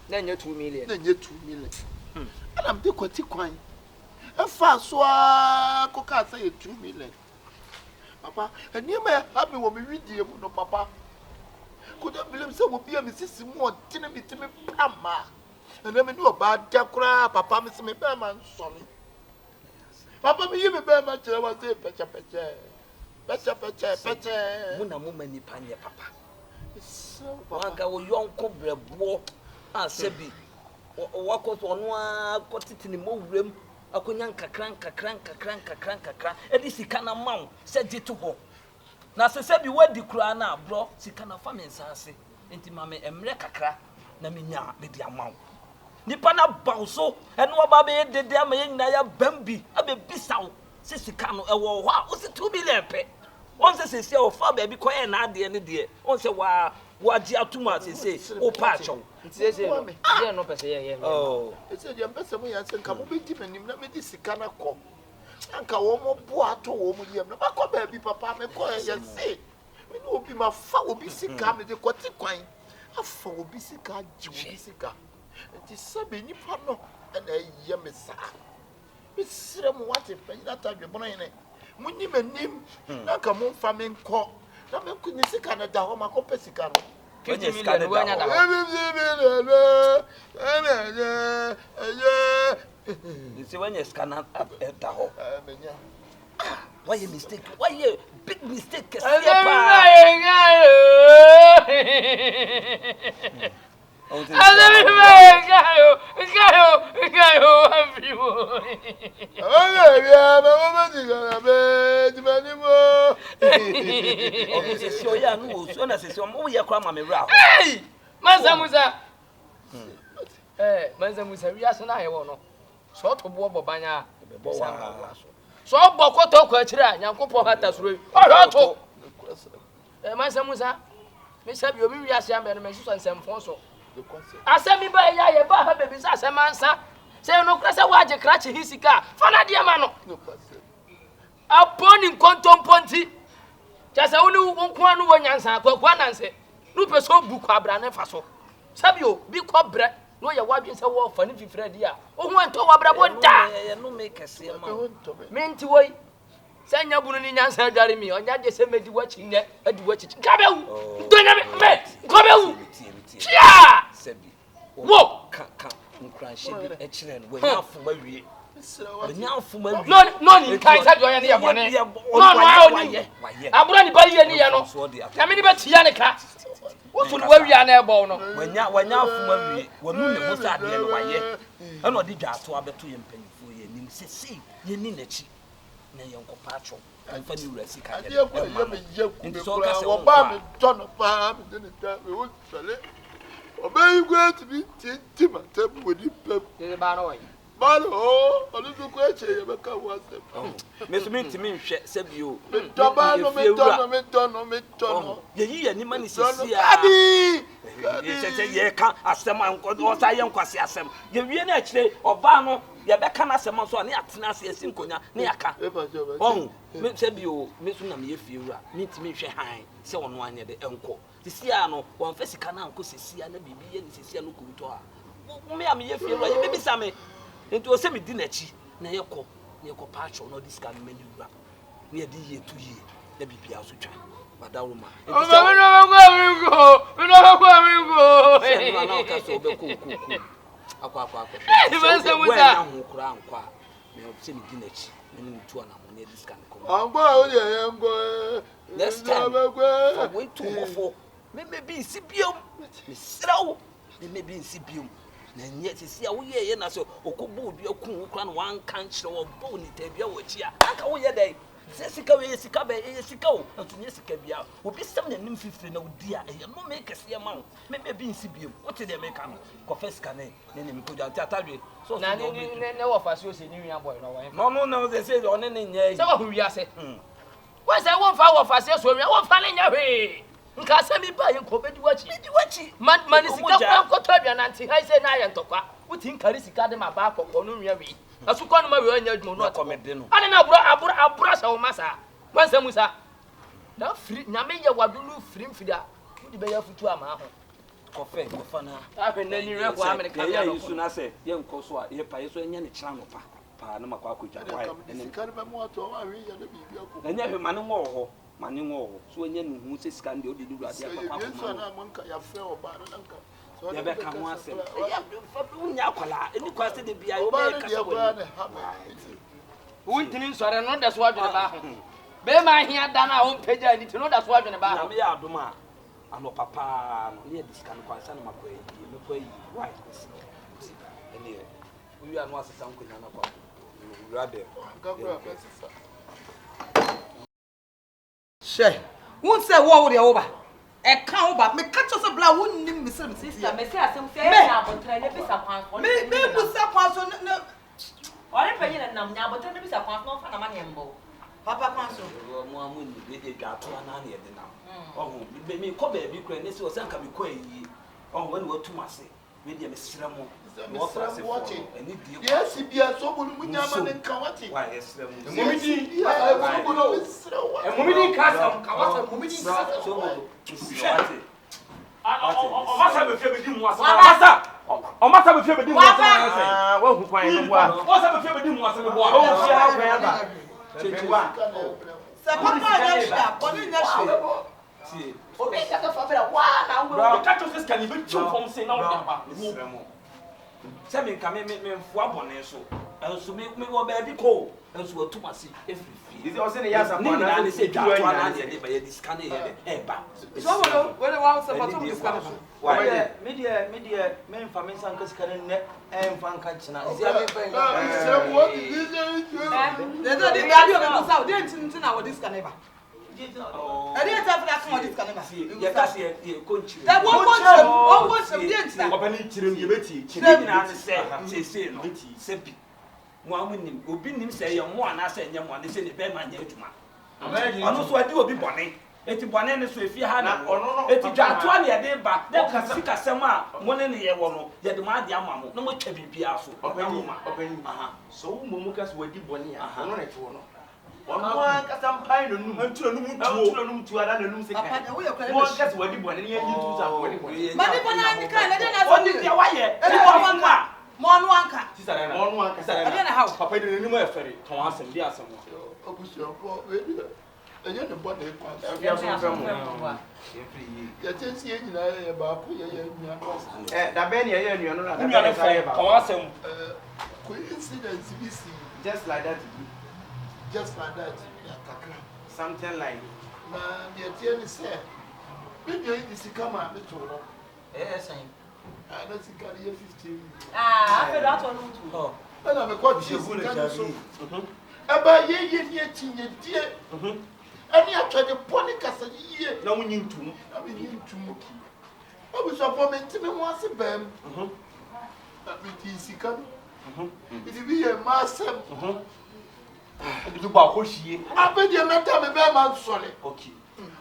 Na nye 2 million. Na nye 2 million. Ana me de ko ti kwan. E fa so a ko ka say 2 million. Papa, eni me happy wo me widie mu no papa. Could I believe so? Would be a Mrs. More dinner me to me, Pama. And then me know about Jacra, Papa, Miss Me Berman, son. Papa, me, you Berman, I was a Petcha. Muna mumani panya, Papa. So, Wanga, young cobra, walk, Sebi. Walk out on one, got it in the more room. A kunyanka crank, and this he can amount, said it to her. Na se se bi wadi kura na bro sika na fa me nsase enti mame emre kakra na menya me di amaw nipa na bawso eno oba be dede ama yenya ya bambi abe bisaw se sika no ewo ho a o se 2 million pe on se o fa ba bi ko e na ade ne de on se wa ji atuma se o pa cho nti se no ye no pese ye oh e se je mpese mo ya se nka mo be di manim na me di sika na ko anka wo mo bo ato wo mo yem na ba ko ba bi papa me ko ya se me no obi ma fa obi sika me de ko ti kwan afa obi sika ji obi sika ti sabe ni pa no na ye me sa me sire mo wate pa ina ta dwe bono ene munni manim na ka mo fa me nko na me ku ni sika na da ho ma ko pe sika no 50 million wo anya da You see when you scan at the hole. Why you mistake? Why you big mistake? So to bo banya so bokoto ko akira nyankopon hata suro to mansa musa me sabi obi wi ase ambe no me so nsemfon so asemi ba ya ye ba ha bebi sa asemansa se no krasa waje krache hisika fana de ma no aponi kontomponti jasa woni wonko anu wonyansa kwakwa nanse no pe so buku abra ne fa so sabi o bi ko bre no ya wadwen se wo fa ne fifira dia o ho ento wa brabo da no make ase ma menti woi sanya bunu ni nyansa dare mi onya de se medi wachi nye adi wachi kabewu donya me kabewu chia sebi wo ka nkranhye bi e kire no wanya afuma wie no ni kai sa do ya ne ya bone no ayo ni abura ni ba ye ni ya no na me ni ba tia ne ka wofu ni wawia na ebo no wanya afuma wie wanu ne ho sa de no waye ana odi dwa ato abeto ye mpanyifo ye nim sisi ye ni nachi na ye nkopa acho anfa ni wura sika ye nti so ka se wo ba me tono pa me de ne ta me wo sale Obey going to be Tim and Tem with you, Pep. The Banoy. Bano, a little question, you become one. Miss Minty, said you. Dobano, Ye, any money, Daddy. You can't ask them, or I am quasi as them. You really actually, or Bano, you beckon as a month on the Atnas, a Sinconia, Niaka. Oh, said you, Miss Unami, if you meet me, high, so on one near the uncle. The Siano, one physical uncle, Sia, and BB, and Sia Lukutoa. Me, I mean, if you like, maybe some. Into a semi dinner, Nayako, Nayako patch or no this kind of menu. Near the year 2 years, the BB house to try. But that woman, we never go. Next time, wait to for maybe Sibium, Miss Row, maybe Sibium. And yet, see, we are not so. Okubu, your coon, one can't show a bony tabia, which ya. How are they? Jessica is a cabin, is a go. And to Jessica, will be some new 50 no dear, and you no make a see amount. Maybe in Sibium. What did they make? Confess can then him put out Tatabi. So, no of us use a new young boy. No, they say on any so who you say. What's that one for us? Yes, we are finding your way. Nkasemi ba yenkobedi wachi man sika kwa kotodwa na nti hai se na aye ntokwa wuti nkari sika de maba akokko no nwia wi asukwa no ma we anya adwuma no akomede no ane na abura sa wo masa wansa musa na free nyame ye wadulu free mfida wudi be ya futu ama ho kofa na abe na ni re kwa amerika ya yusu na se yenkoso a ye pa yeso enya ne kira ngopa pa na makwa akotwa kwa ene Can be more to our way and the BB. na nya hwe mane wo mane wo so enya no hu se sika ndi odi duru ade akwa kwa na monka ya fe oba na nka so ya be ka ho asem ya unya kwala eni kwase de bia yo be ka so wuntini nsore no da so adwene ba ho be ma hia da na ho peja ni ti no da so adwene ba ho na me ya adoma ano papa no ne disika no kwansa na makoyi me koyi why eni we are no asesa nkonya na kwa we are there She, won't say what with over. A cow, but me catch us a blow, wouldn't miss him, sister. Me say, I'm saying, I'm trying to be some. Me was a person. Or if I didn't know, but then there is a part not for a money and bow. Papa Council, Mamma, we got to an anya now. Oh, me come baby, this was a come quay. Oh, when we're too much, maybe a Miss Ramon. Watching. Yes, he be a so good with Yaman and Kawati. Why, yes, the Mumidi, and Mumidi Castle, Kawasa, Mumidi Castle. I must have a few with him. What's up? I must have a few with him. Well, who find what? What's up a few with him? What's up? Oh, see, okay, that's a father. Wow, catch us can even jump from saying no. Semi come me for bonnet so. And so me go baby ko. And so too much every fee. Is also the years upon and say to one and by this can ba. So when I was about to discuss. Why media men for men san can net and fan catch na. Is there what is this? They don't out didn't our this can ever. I didn't have that come this can ever see. You can see country. That one was some didn't. Opening children you beti. Children and say no. Sempi. Mo amunim obi nim say ye mo ana say nyam ane say ne be ma nya adwuma. Ono so adi obi bone. Eti bone ne so efi ha na ono. Eti dwato na ye de ba. De kasika sem a mo ne ye wo no. Ye de ma ade ama mo. Na mo twa bibia so. Obani. Aha. So wo mo kas wadi bone a. Ono na to no. One campaign, and two other than music. One gets what you want, and you do something. Money, I didn't have one car. I don't know how. Papa didn't know if it was and dear someone. And you're the body. You're just saying about that Benny, you're not awesome. Coincidence, just like that. Just like that, something like the attorney said, maybe this come out to yes, I don't think I hear 15. I feel that one too. And I'm a quite so. About ye, dear. And you tried to pony us a year. No, we need to. I mean, to Obi so for me ntimi ho ase bam. That me ti sika. It be a massive. Obi ba ko hie. Abedi meta me be ma sole. Okay.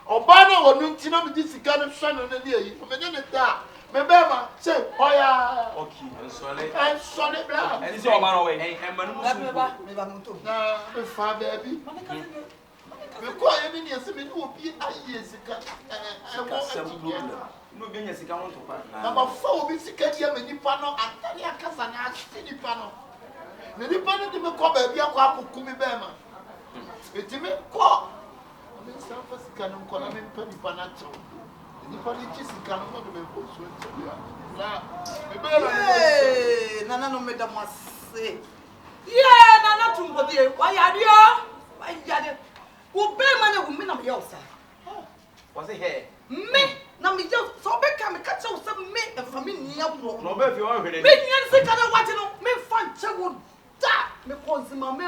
Oba na wonu ntina me di sika no hwa no na ne yi. Me ne da. Me be ma say oya. Okay. Sole. Sole bla. And so man away. And man musu. Me ba mo Na me fa baby. Me ko ye ni ese me ni obi aye sika. No be nya sika won to pa. Na ba fa obi sika dia me nipa no atani akasa na ase nipa no. Ne nipa no de me ko ba bia ko akoko me be ma. Eti me ko. Me sa fa sika no ko na me pa nipa na cho. Nipa ni chi sika no de me ko so ntia. Na me be na nana no me da mase. Yeah, nana tumbo de. Why ya dio? Why ya de? Wo be ma na wo me na me yosa. Was it here? Me na me yo so be ka me ka che wo se me e fa me nia bro. No be fi wan hwede. Me nia se ka na wate no me fa nche wo da me ko nzima me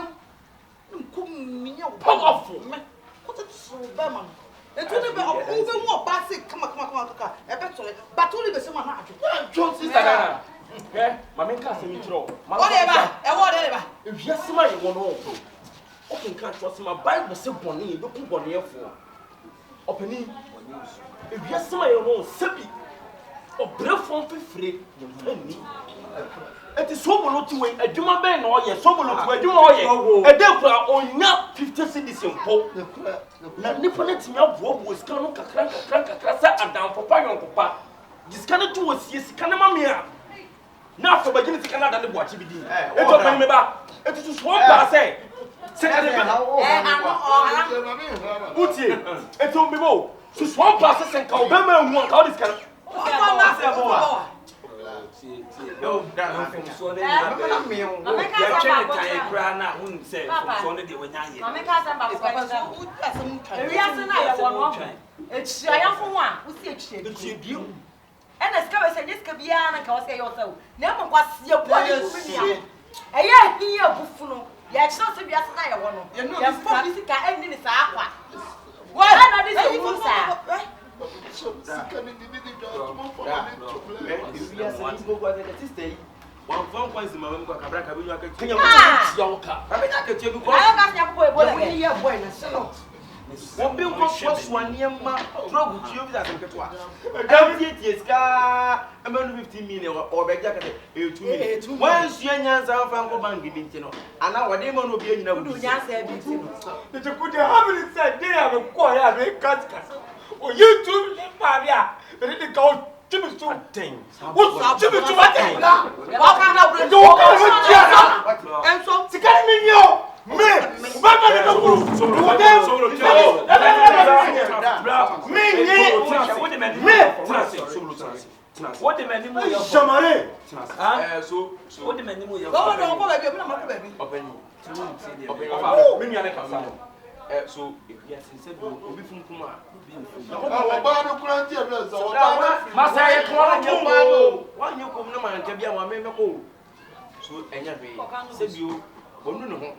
nkum me nia wo. Powerful. Me ko te so be ma. Etu ne be o be mu oba se kama kaka e be tole batuli be se ma na adwo. John sister Dana. Eh, mama nka se mi tro. O de ba, e wo de ba. Ewiase ma ye wono. O kin kan trust ma Bible se bone e be ku bone efo. Opani. Ewiase ma ye wono sebi. Obrefon fefre ani. Eti sobolo ti we adwuma ben na oye sobolo ti adwuma oye. Ede kura onya 50 cedis mpo. Na nipa na ti abobo sika no kakra sa adam papa yon papa. Disika na tu osie sika na mamia. Na for bagini sika na da ne boachi bi di. Eto pan me ba. Eto so so pa say. Sika de ba. Utie. Eto me bo. So so pa say senka obema hu an ka o disika. Yo, that so they me. Ya chene tan kra na hun say so ne de wanya ye. Mama ka san ba ko we asan na ya wono. Echia ya fo a, wo si echia bi. Ena ska we say ska bia na ka wo say yo say. Na mo kwase ya kwa ni ku ni ya. Eya hi ya bufu no. Ya chira so bia san na ya wono. Ya fo bi sika enni ni sa akwa. Wa na dis so sa. sika ni di do mo fo me. If you are saying go go the sister one phone points in my mom kabra ka bi aka kenya mo ti ya woka. Abi na ka tie bi ko. Ayo ka nya ko e bola Ni ya boy na so. Wọ́n bí nǹkan fọ́ sùn ní ẹ̀ máa trọ́gù tí ó bí sàṣẹ̀ kẹtọ́ à. Ẹ̀dá bí ti ẹ̀sìká ẹ̀mẹ́nu 15 million ọ̀bẹ̀ jẹ́ kẹtẹ̀ 2 million. Wọ́n ń sún ẹ̀yà ń sáwọn fáńkọ́ báńkì ní ti nọ. Àná wọ́n dé mọ́nú òbí ẹ̀yìn náà wùdú. Yá sẹ́ bí ti nọ. Ètò kúndé hábìlì sẹ́ dé àmì kọ́ ẹ̀ àmì kàtìkàtì. Òye tún ní pàmì à. Èdè ní káwọ́ jíbi tún. Wọ́n jíbi tún wá tẹ̀. Wọ́n kàn náà wúlò. Ìjọba kan ló jí àná. Enso. Sìkà ni mi yẹ o. Me, baba de ko. What the man mo ya Jamare. So what the man mo ya. Go no go baby, na ma baby. Open. Me nua na ka fa. So if you say obi fun kuma, o ba no kura ntia be so o ba ma say e ko na ko. Wa nye ko na ma nka bia ma me ko. So enya be. Say bio, onu no ho.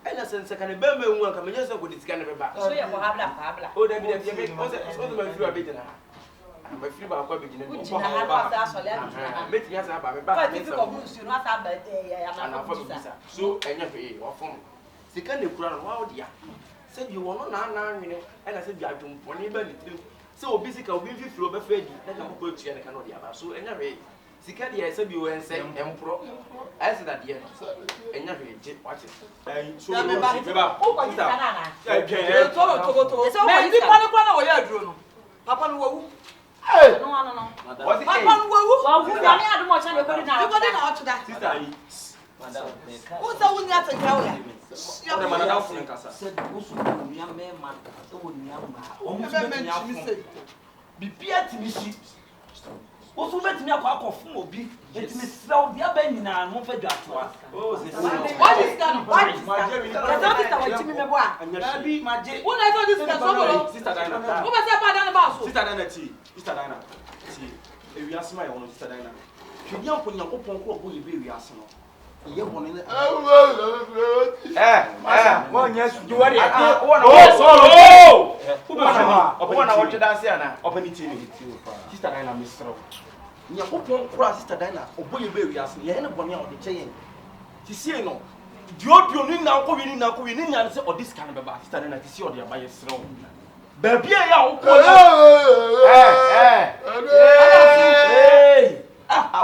Ena sense kan be ma hu anka menye se ko disika ne be ba. So ye ko habla. O da bi da bi o se ma fi wa be jina. Ma fi ba ko be jina. Jina ha ba sa so le jina. Me ti ya sa ba me ba. Ko ti fi ko bu su no asa ba ya na ko bisa. So enya be wa fom. Sika ne kura no wa odia. Se bi wono na nwene ena se bi adwumpo ne ba ni trim. Se obi sika obi fifiri obefa di na ka ko tua ne ka no dia ba. So enya be sika dia se bi wo ense empro. I said that here. Enya be je watch it. So me ba. O ko jina na na. E to. Me di pa ne kwa na wo ya duro no. Papa no wawu. No. Was it? Papa no wawu. Wa wu ya ni adu mo cha ne ko di na. Ko di na otu da. Sister yi. Who sa wu ni ata jawo ya? Ya be mana da fun kasa. Said usu nya me ma to nya ma. O mu Be be nya me fun. say. Bibia timi si. Osu be timi akọ fun obi. Etimi sraw dia ba nyina no fa dwatoa. Oh, sister. What is that? What is that? Ya so ti ta wa chimi me bo a. Abi maje. Who na so this ka so bolo? Sister Dina. Who be say pa dan ba so? Sister Dina ti. Sister Dina. Ti. Ewi asema ye wono Sister Dina. Hwedi anko nyankopon ko obo ye be ewi ase no. Ye bone na. Mo nya su wari. Obo na wo tweda ase ana. Opani tie ni. Sister Dina Misro. Nya kopon kura Sister Dina oboye be wi ase. Ye ne bone a odi kyen. Ti sie no. Dio ni na ko wi ni nya se odi scan be ba. Sister Dina ti sie odi aba ye sro. Ba bia ya wo ko.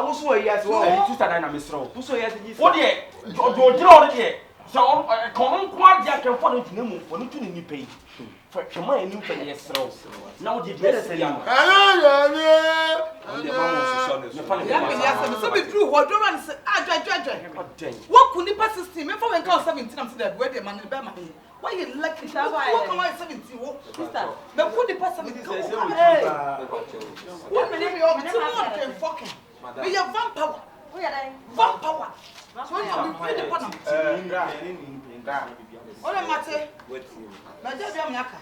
Wo so yi ase wo. Sister Dina Misro. Wo so yi ase ji. Wo de jira odi de. So kon kwa dia kan fo no tunamu. Woni tuni ni pay. Twema eni mfa ye sro. Na wo de dia se ya. So be true what do man say what could the past 16 me for when count 17 am say that where the man be man why you lucky that what come out 17 what sister me could the past 17 what me name you all can fucking be your vampire vampire so you be the partner ole mate me je bia me aka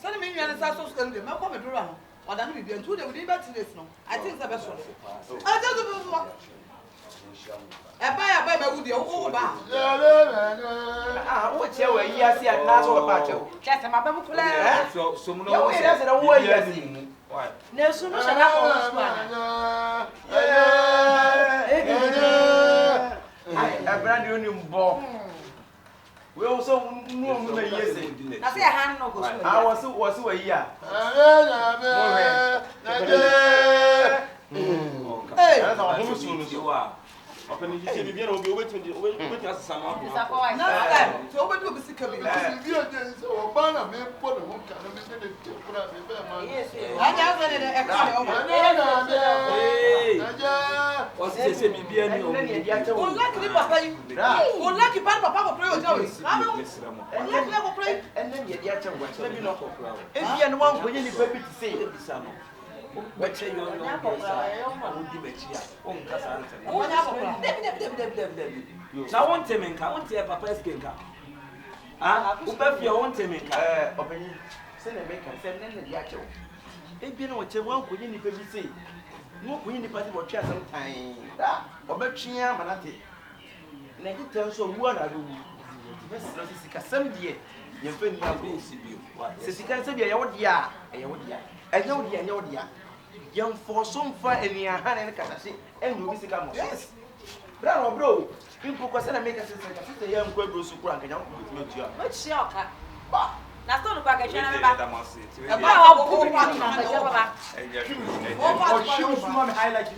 send me nwan sa so school dey me come do ran oda no bibia ntu dey we dey bet this no I think say be so I just do eba me wudi o ba wo che we yi ase na so ba che o chese ma be mu kula so mu no wo se na wo yi ase na su no se na ko su ana brand you ni mbo we also no mu na yi ase na se han no ko su was we yi a Hey, I'm so no. Opani ji se bibia na obi obetun asesa ma. Na so obedu obi sika bi. Bibia je se o ba na me po ne ho ka na me se de kura me be ma. Aja se de e ka o ma. Aja. O se bibia ni o. O like ni papa yi. O like papa ko pray o jawe. Amo. O like na ko pray. Enne ye dia che wo che bi no. Ebia no wan konye ni pa bi ti se ebisa no. Bache yo di mechia o nka sa ante O nya papa. na won temenka won te papa eskenka u ba fia won temenka openyi se na make se na na dia che wo ebia no che wan konye ni pa bi se no konye ni pa ti wo twa asem tan da obetwia manate na ki tenso wu na do bes no sika sem die ye fa ni abo sibio se sika se dia ye wo dia ye wo dia enye wo dia yam for some fa eni ahane ne kasase enu bi sika mo yes bro impo ko se na make sense ka se yam ko bro su kura nkanya ko bi tua O chi oka. Ba. Na sto no kwa ka chena ba. e ba wa ko pa ni na ka ba. o shi o suma me highlight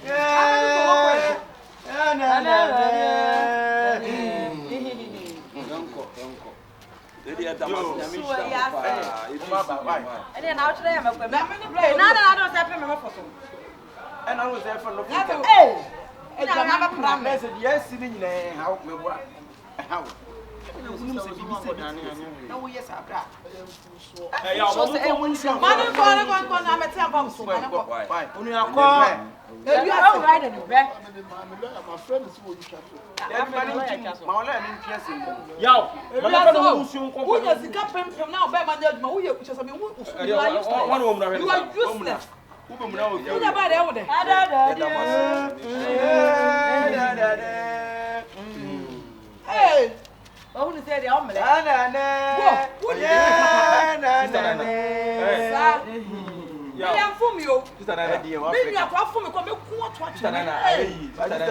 yanko Dedi ada masu ya misha Ele na outra me kwa. Na do se pe me foto. e na wo se fa no E ja na ba pra me. se dia si ni nyina ha me boa ha wo unum se bibi se na wo yes abra ya mo Manu ko na me te abam so na ko. unu akọ Ebi o ride ni be. My friend is what you can do. everybody ma wala ni tia se Yaw, ma na no musu nko Wo ya sika pempem na oba ma judgment wo ye kucha sabe wo usu. You are useless. wo be mu na wo Wo da ba de wo de. Hey. Oh, ni say de o mele. Wo ya fun mi o. sister na dia wa Mi ya kwa fun mi ko me ku oto acho. sister na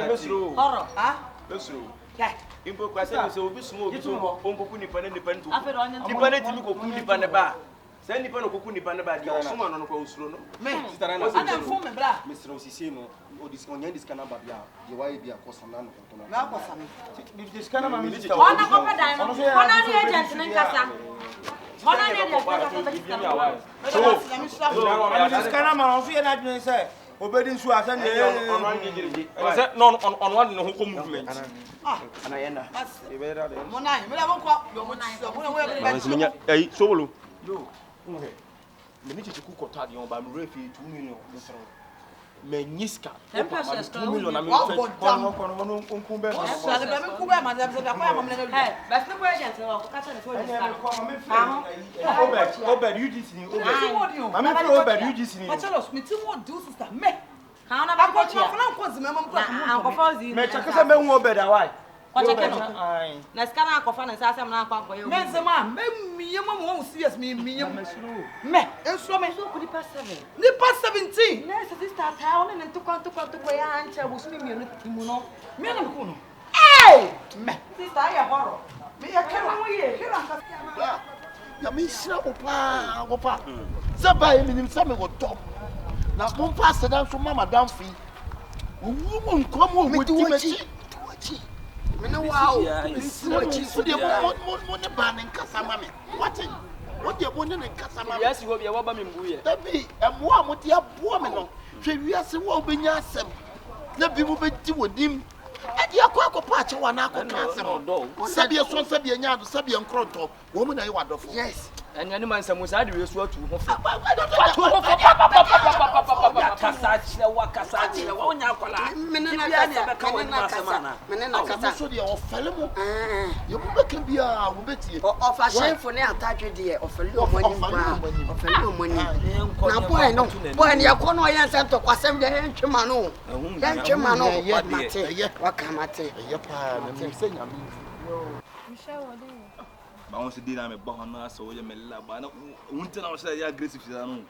besro Horo. Ha? besro Ya. impo kwa se so obi sumo obi so ompoku nipa ne nipa ntu Afi do onye ntu. nipa ne timi koku nipa ne ba se nipa no koku nipa ne ba dia osuma no no kwa usuro no Me. sister na Ana fun mi bra. Mr. Osisi no odis onya diska na babia ye wa bia kosa na no kontona Na ko sa me. diska na mami sister Ona ko pa dai no. Ona ni agent ne nkasa. Ona ni agent ne nkasa. diska na ma on fi na dwen se obedi nsu asa ne ono an gejiriji se no on one no ko movement ana yenda e be da de Mo na me la mo kwa mo na so mo na we be. Menya ei sobolo yo me ni chichiku kota de on ba no refi 2 million Mr. Me nyiska 2 million na me kono nkun be ma So le be ku ba ma za za kwa ma me na. Hey, but no agent no ko kacha ne fo ni ka. Obed UGC ni Obed Ti mo di o. mami fi Obed UGC ni Achalos me ti mo do sister me. Ha na ba ko Akwa chia. na ko zime mo kwa mo. An ko fo zi. me chakasa me hu Obed awai Kwache ke no. Na skana akọfa na sasa na akọ akọ ye. Me nsema, me miye mo mo serious me miye mo. Me, enso me so kudi pass 7. Ni pass 17. Na se sister ta o ne ntukọ ya ancha bo sumi mienu timu no. Me na ko no. Eh! Me. Sister ya horror. Me ya kera wo ye. Kera nka. Ya me shira opa. Zaba e minim se me go top. Na mo pass dan so mama dan fi. Owu nkom o mo di mechi. Mena wow. So dey mo ne ba ne nkasa ma me. What dey mo ne nkasa ma me. Yes, wo be wo ba me mbu ye. Dabi emo a mo dey aboa me no. Hwe wiase wo obenya asem. Na bi mo beti wodim. Edi akọ pa che wa na akọ asem. Sabi so sabi nya ado sabi nkronto. Wo mu na ye wadofo. Yes. Anya ni man samu sa de we so atu ho fa. Kasa chire wa onya akola. Mene na kasa. So dey ofele mo. Ye bu beka bia wo betie. Ofa shefo ne atadwe de ofele omani ba. Ofele omani. Na boy ne yakọ no ye nsem to kwasem de ntwema no. Ya ntwema no mate. Wakamate. Ye pa na me se nyame. Ba won se di na me ba ho na so ye me la ba na wunte na so ya aggressive sida no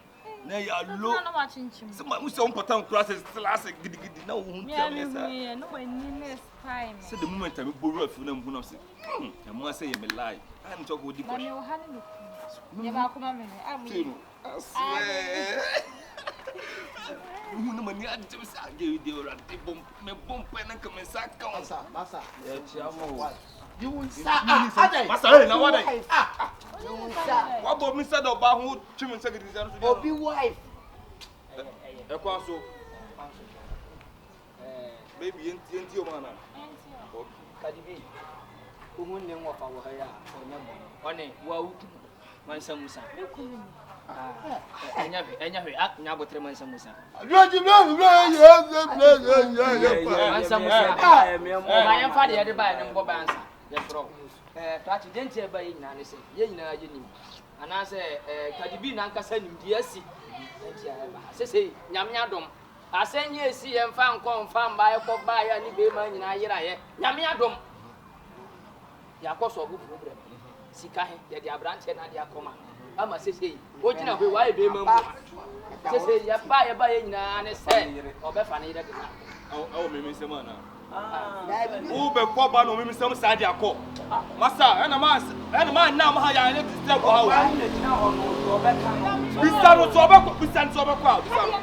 na ya lo na ma chinchim se ma so important cross class gidi na wunte me sa no wani next time se the moment I me boru afi na mbu na se e mo say ye me lie and talk with the na me o ha ni ye ba kuma me am yi no mani adjem sa ge de ora de bom me bom pe na come sa ka masa ya ti amo you say masa hey na what dey You say what bo mi say do ba hu twim say gidi say no Obi wife. E kwa so baby enti o mana Kadibi. Uhun ne nwofa wo ha ya onya mo. One wa uku man samusa. Enya hwe nya botre man samusa. Man samusa. Ma yan fa de ye de ba ne mbo bansa. Ye fro. Twachi denti e ba ye nyina ne se. Ye nyina ye nim. Ana se Kadibi na nkasa nim de asi. Enti ya ba. Se nyame adom. Asenye esi ye mfa nkọ mfa mba ye kọ ba ya ni be ma nyina yira ye. Nyame adom. Ya kọ so bu problem. Sika he ye de abrante na de akoma. Ama sese o gina hwe wa e be ma mu. Sese ya ba ye nyina ne se obefa ne yira de na. Awo me nsem ana. Wo be ko ba no me nsem sa de akọ. Masa ena ma na ma ha ya ne disturb ko ha wo. Bisa no so obekọ bisa no so obekọ bisa no.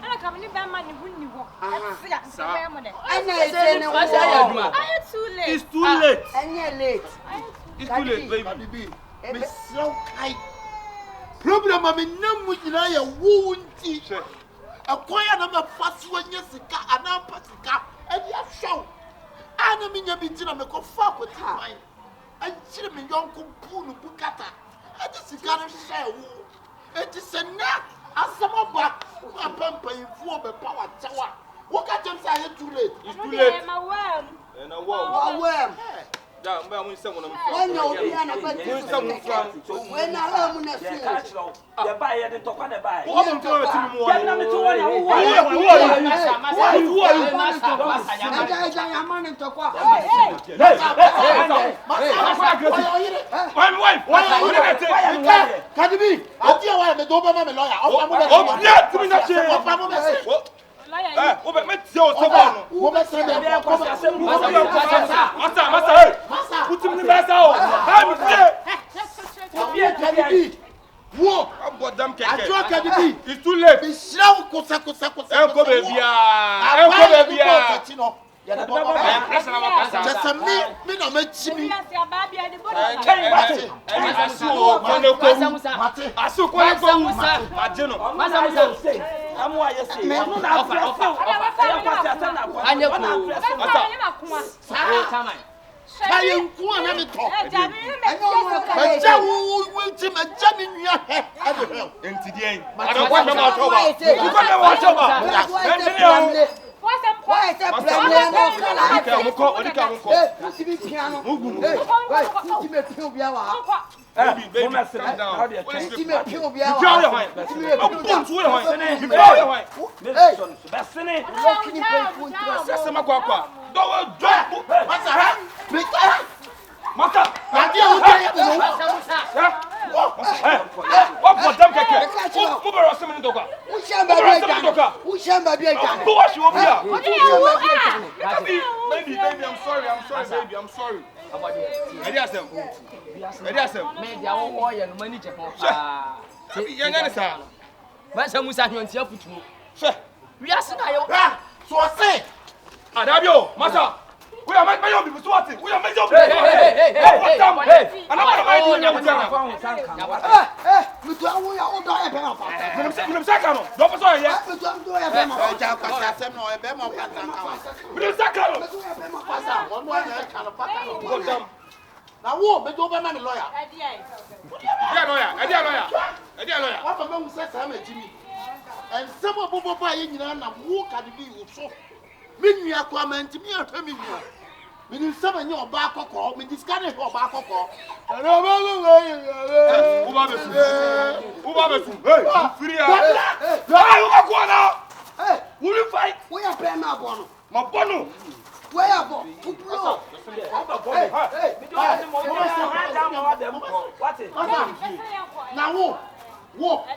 Ana kamini ba ma ni hunni wo. Afia se be mo de. Anya ese ne wo. Are too late. It's too late. Anya late. It's too late, baby. Me so kai problem am namu nyina ya wo nti akoya na me faso anya sika ana pasika edi ahwew ana me nya bi ntina me ko fa ko time anchire me yonko punu bukata edi sika no hwe wo edi se na asama ba apampa yifu be power chawa wo ka jem say too late. It's too late. Ma wam. And a wam. Da mba mu nsem no mfa. Wanya obi ana ba ti. When na ha mu na fi. Ya ba ye de tokwa na ba. Wo mo to ti mu wo. Ya na me to wo ya wo. Ja ya man ntokwa. Kadibi, ati awa me do ba ma me lawyer. O bia ti mi na che. O fa mo me se. O be me ti o so ba no. Wo be se be ko Masa hey. Utim ni masa o. Ha mi se. Bia Kadibi. Wo abodam keke. Ajo Kadibi. It's too late. Be shraw kosa. Enko be bia. Ya da baba. Pressure na makasa. Just me no me chimi. Asu ko ne ko. Asu ko ne ko. Majeno. Masa musa. Amu aye se. Me no na ofa. Anya ko. Masa. Kaye nku ana me to. Eja wo nti me ja me nua he. Enti die. Ada ko na ma to ba. Ko na ma to ba. Enti ne o. Why is that plan? Adabio, Masa, we are making your people sweating. We are making your people. Now, who? But don't be my lawyer. Lawyer. What about who says I'm a Jimmy? And some of them are in Yana, who can be so. Mini aquament, me a family. Meaning some of your back or call, me discarded your back or call. And hey, will you fight? We are playing my bono. My bono. Where are you? Now, walk.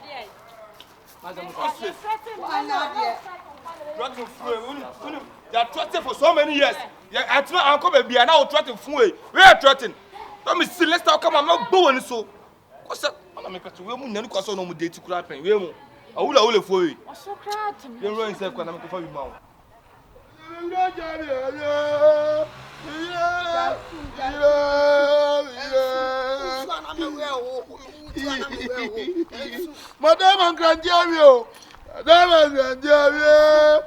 They are threatening for so many years. I try Uncle Baby and now threatening for we are threatening. Let me see, let's talk about not going so. What's up? I'm making to women and cause no day to crap and we will. I will for you. I'm so glad to be running self when I'm for you now. Madame and Grandjamio. Madame and Grandjamio.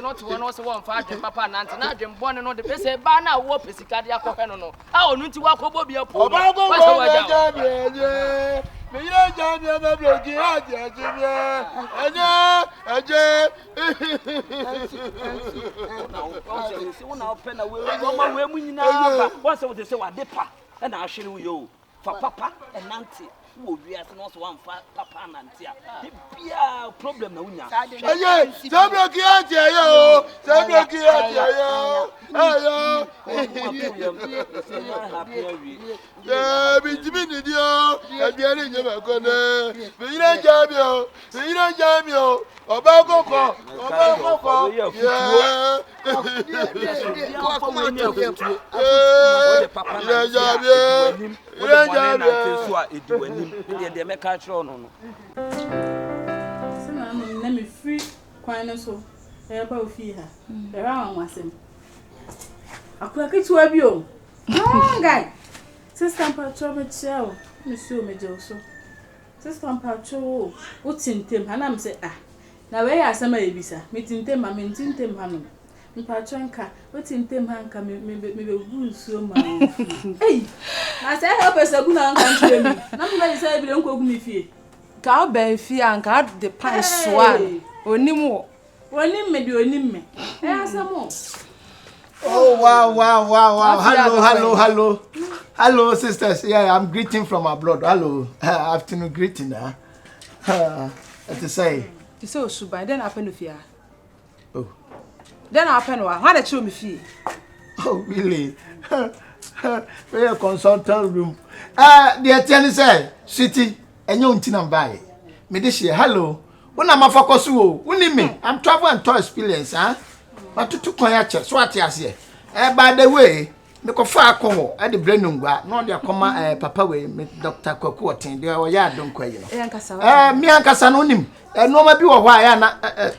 Not one also one father, Papa, and not them born and not the best banner, whoop is a cardiac no. I want to walk over your poor. And I'll show you for Papa and Nancy. Who we are not one Papa and Nancy. Be a problem. Let me free quite so. I feel her. The round was him. I could get to a view. Guy. Sister Patrol, Michelle, Monsieur Mejoso. Sister Patrol, what's in Tim? And I'm say, ah, now where are some babies? Meeting them, I mean, Tim Hanum. Patronka, what's in Tim Hanka, maybe good so much. Hey, I say, help us a good country. Nobody said, don't cook me fear. Cow bear fear and got the pine swan. Or no more. Well, name me do a name. Some more. Oh, wow. Hello, sisters. Yeah, I'm greeting from abroad. Hello. Afternoon greeting. To say. You so Subai, then happen to fear. Oh. Then happen what a show me fee. Oh, really? We're a consultant room. Dear Tenny say, City, and you tin and buy. Medishia, hello. When I'm a focus, me. I'm traveling to experience, huh? But to quiet, swat yes, by the way, the Kofa Congo at the Brenunga, not their comma, Papa way, Dr. Cocotin, they are yard don't quay. Mianca Sanonim, and no maybe why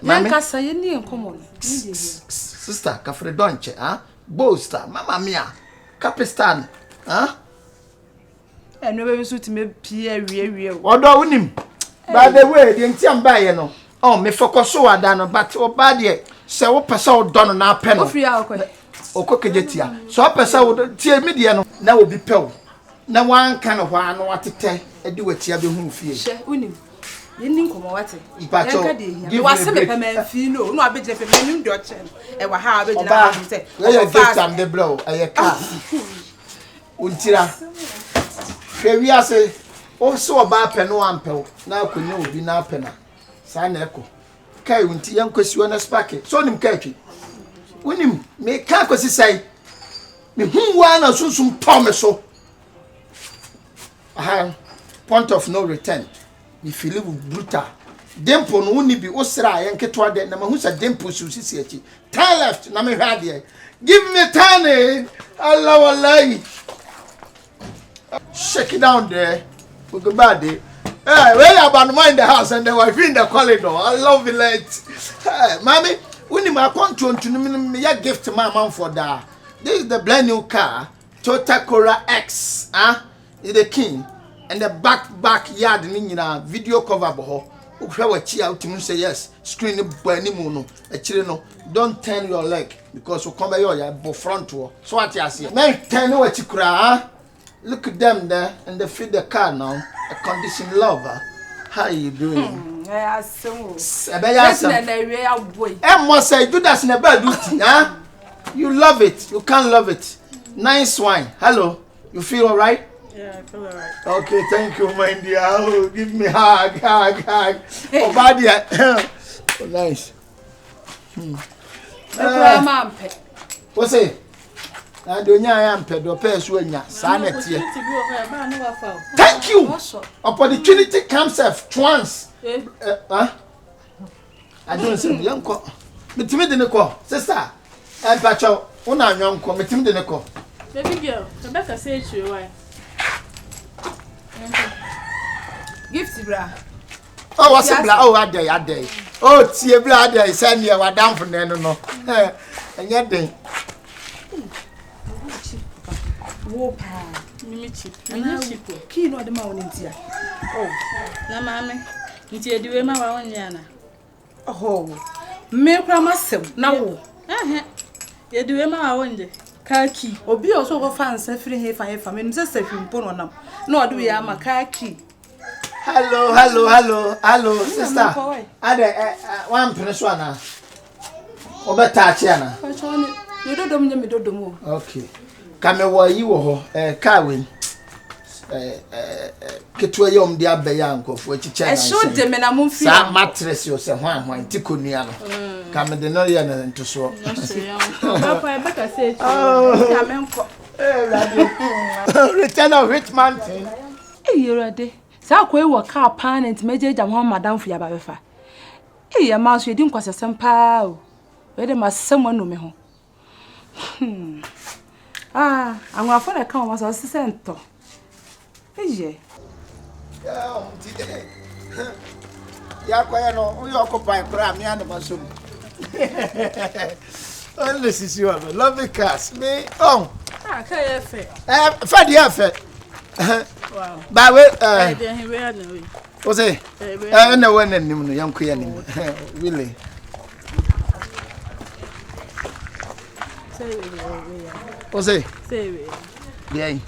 Mancasa, you need common. Sister, Cafredonche, huh? Boaster, Mamma Mia, Capistan, huh? And no suit me, Pierre, although him. By the way, the Indian buyer, oh, me focus so I done, but oh, bad so what person done na pen o free akọ o kokejetia so person wo tie media no na obi pew na wan kan ho ano watete edi watia be hu fie she unim yini nkomo wate ipacho give was me pema fi no no abegire fe menim do chen e wa ha abegire ha bi say o gift am the blow aye car untira hwe ase o so oba pe no ampew na akonya obi na ape na sa na eko kai unti yankwasiwa na spark so nim kai unim me ka kwasi sai me hu wa na susum tome so point of no return me feel brutal dempo no uni bi osra yenketo ade na mahu sa dempo su sisi achi turn left na me hwade give me turn Allah wallahi shake it down there we go bad day hey where you about mind the house and the wife in the corridor I love it late hey mommy uni ma control to me ya gift my mom for that this is the brand new car Toyota Corolla X is the king and the backyard ni nyina video cover boho ukwa wachi out to say yes screen boy ni mu no akire no don't turn your leg because you come by your front so what you see man turn wachi kura look at them there and they feed the car now a condition lover how you doing say do that never do you love it you can't love it nice wine hello you feel all right. Yeah, I feel alright. Okay, thank you, my dear. Oh, give me hug. Oh, badia. Oh, nice. What's it? I don't know. I am paid. Do pay so nya. Sanity. Thank you. Opportunity comes once. I don't say young ko. Metimi de ne ko. Sister. En pacho. Una young ko. Metimi de ne ko. Baby girl, Rebecca say you why. Gift bra. Oh, what's it bra? Oh, a day. Oh, tie bra day. Send you a down for no. And yet day. Whoop. Mimi cheap. Key no the mountain here. Oh, na mame. Nti ediwe ma wa wonya na. Oh. Me kwa masem na wo. Ediwe ma wa wonje. Kaki. Obi o so go fan se free hefa me nse se fimpo no nam. Na odu ya ma kaki. Hello, sister. Ade one pinish one na. Obeta chi ana. Pachone, you dodom nya me dodom o. Okay. Kame wo yi wo ho car we. Ketua yom dia beya nkofo achicha na. E show de me na mo fi. Sa mattress yo se hwan tikonua no. Kame de no ye na ntoso. Papa Rebecca say kame nko. Return of rich man thing. Rade. Sa kwai wo car parent meje jam ho madam fu ya ba befa. Ya ma so edi nkwasesem pa o. We de masem anu me ho. Anwafo na kan o ma so sisento. Ya kwa no uyo occupy kra me and masum. Only sisi wa love cars me ka ye fe. Fa dia fe. Wow. Ba we we are no we. O say na we na nim no yanko ya nim. Really. Say we. O say we. Yeah.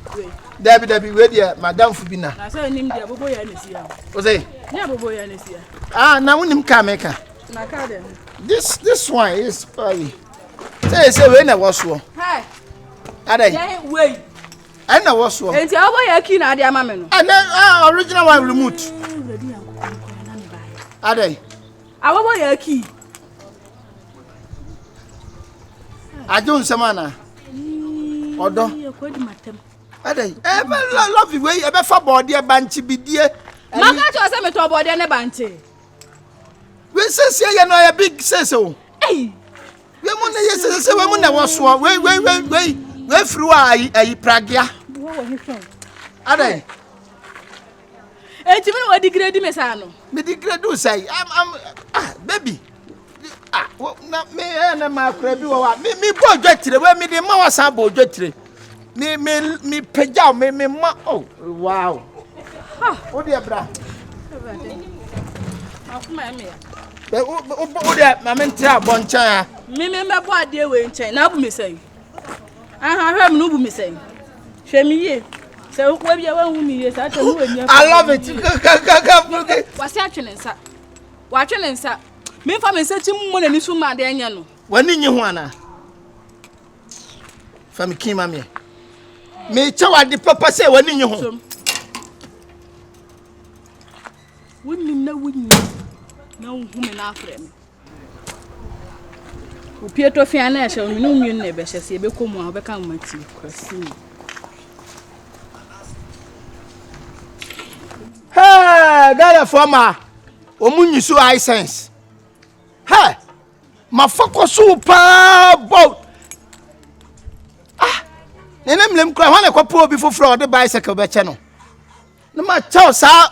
Debbie we dia madam Fubina. Na say nim dia bobo ya nesia. O say dia bobo ya nesia. Na wonim ka meka. Na ka dem. This one is say we na woso. Hi. Adai. Yeah, wait. Na woso. Enti obo ya ki na ade ama me no. Original one remote. Adai. Awobo ya ki. Ajo nsemana. Odo. Adai. Love you way e be fa body e banchi bidie. Maka cho se me to body ne banchi. We say ye no ya big say so. Eh. We mo na ye say we mo na woso. We free ayi pragia. Wo he friend. Adai. Enti me no degrade me sa no. Me degrade do say I'm baby. Na me na ma kra bi wa me bo dwetire we me de ma wasa bo dwetire. Me peja me ma oh wow. O de bra. Akuma me ya. O de ma me ntra bonchan. Me bo ade we nchen na bu me say. Hwe me no bu me say. Hwe me ye. So where you want me yes I tell you I love it. What's happening sir? What happening sir? Me fa me say tim mo na ni so ma de anya no. Wani nyi ho ana. Fa me kin ma me. Me chawa de papa say wani nyi ho. Wunnim na wunni. Na hu me na afre me. O Pietro fi ana ehye o me no nwun na be hye se be komu a obeka mati kwasi. Hey, that former omunyi so high sense. Hey, ma fako so pa boat. Ah, nenem lem kra wan ekwa pro bi foforo de bicycle be che no. Na ma chao sa.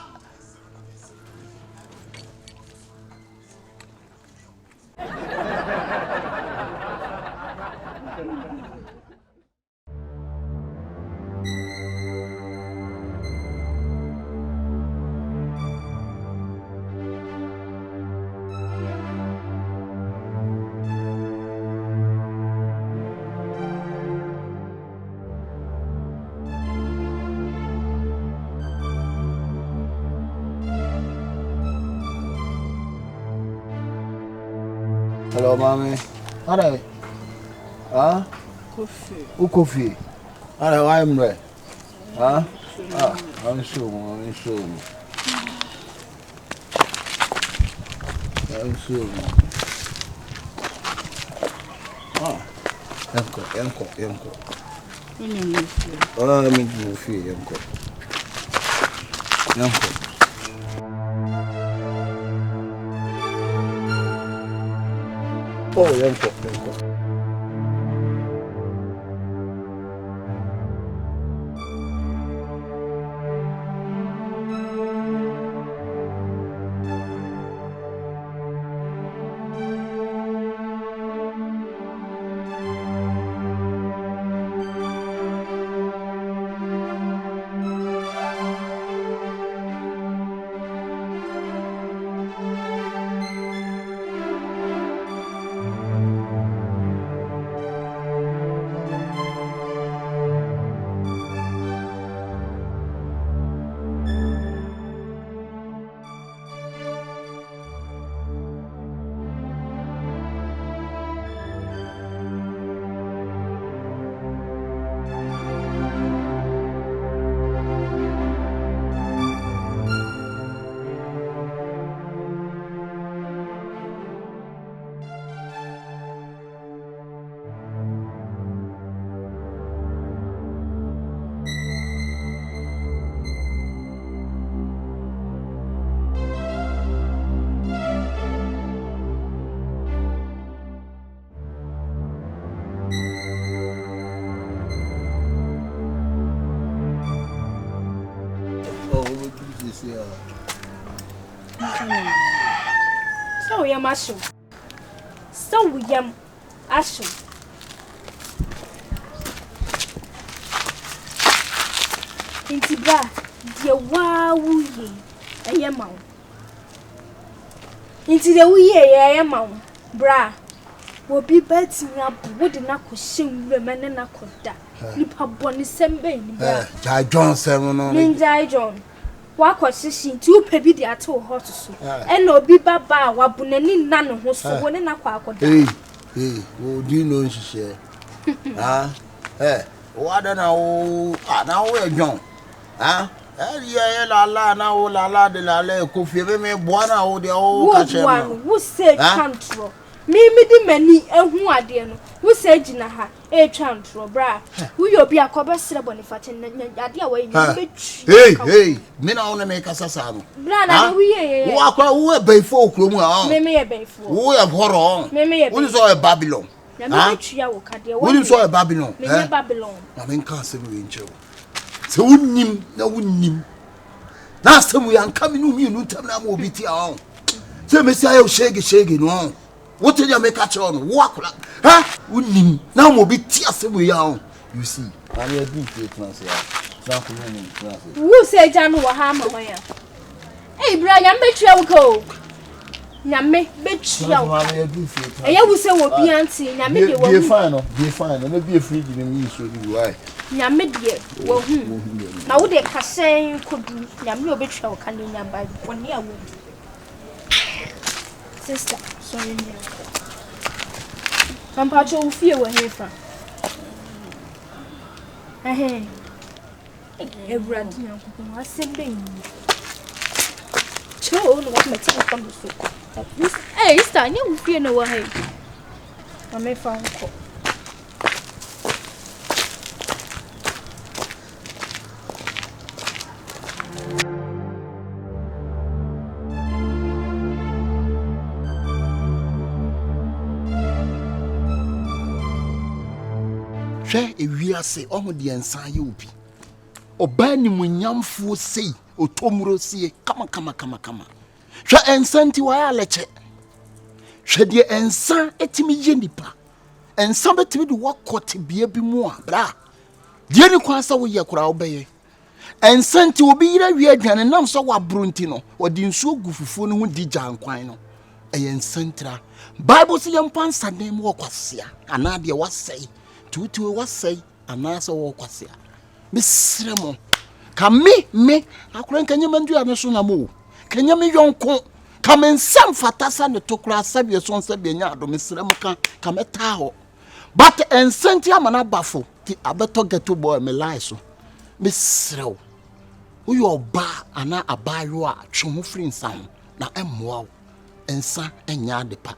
Hello, mommy. Alright. Huh? Coffee. Who coffee? Alright, why am I? Huh? Ah, I'm sure. I'm sure. Ah, yanko. Oh, I'm in coffee, yanko. Oh, yanko. So we am ashu. Inti bra, dia wa wuye, eye ma wo. Inti de wuye eye ma wo. Bra, wo bi betimi abu, wo de na ko hyenwure mene na koda. Nipa boni sembe ni bra. Jai John sem no. Ninja John. Wa ko hyehin ti wo pebi de ato hot so. E na obi baba wa bunani na no ho so, wo ne na kwa akoda. Hey, wo di no nhihye. Ah, what na wo, na wo John. Ah, yeah, la na wo la de la le kofi be me boa na wo de wo ka che no. Wo say control. Me di mani ehu ade no. Wo say gina ha, control bra. Wo yo bi akoba sire boniface na ade a wo yi betwi. Hey, me na wo me kasa sa no. Bra na wo ye. Wo akwa wo beifo okromu a. Me ye beifo. Wo ye horo. Me ye. Wo so e Babylon. Na me betwi ya wo kade. Wo so e Babylon. Me ye Babylon. Na me kan se me nche wo. Se wunnim na asemu ya nka me no mi nu ntam na ma obiti a on se me sia yo shege no what tell you make catch on wo akura ha wunnim na ma obiti asemu ya on you see I hear do class ya na ko ni class wo se janu wo ha ma ho ya bra ya mbetwa wo ko Nyame betua wo. Eya wo se wo bi anti nyame de wo. Be fine no, no be free di me so di why. Nyame de wo hu. Na wo de kasen kodu nyame obetua wo kan nyamba woni awo. Sister, sorry me. Pampacho wo fie wo hefa. Everyone nyankopon asembe yi. Cho no what my team come so. Hey, sister, you wo fie no wo he. Mama fa nko. Hwɛ ewiase ɔho de ensan yɛ obi ɔba ni munyamfo sei otomuro sie kama hwɛ ensan ti wa alɛkyɛ hwɛ de ensan etimi yɛ nipa ensan betimi de wakɔte bia bi mu a bra de ni kwan sa wo yɛ kora wo bɛyɛ ensan ti obi yira wi adwane nam so wa bronti no ɔde nsuo gu fufuo no ho di gyankwan no ɛyɛ ensan tra bible se yɛ mpansa dem wɔ kwasea ana de wasɛe tutu wasai anasa wo kwase misre mo ka me akura nkanye mandu ane so na mo kanya me yonko ka me nsam fatasa ne tokura sabie so nsabie nya ado misre mo ka meta ho but ensenti amana bafo ti abeto geto boy me lie so misre wo uyo ba ana abayo a twho firi nsam na emmoa wo ensa enya de pa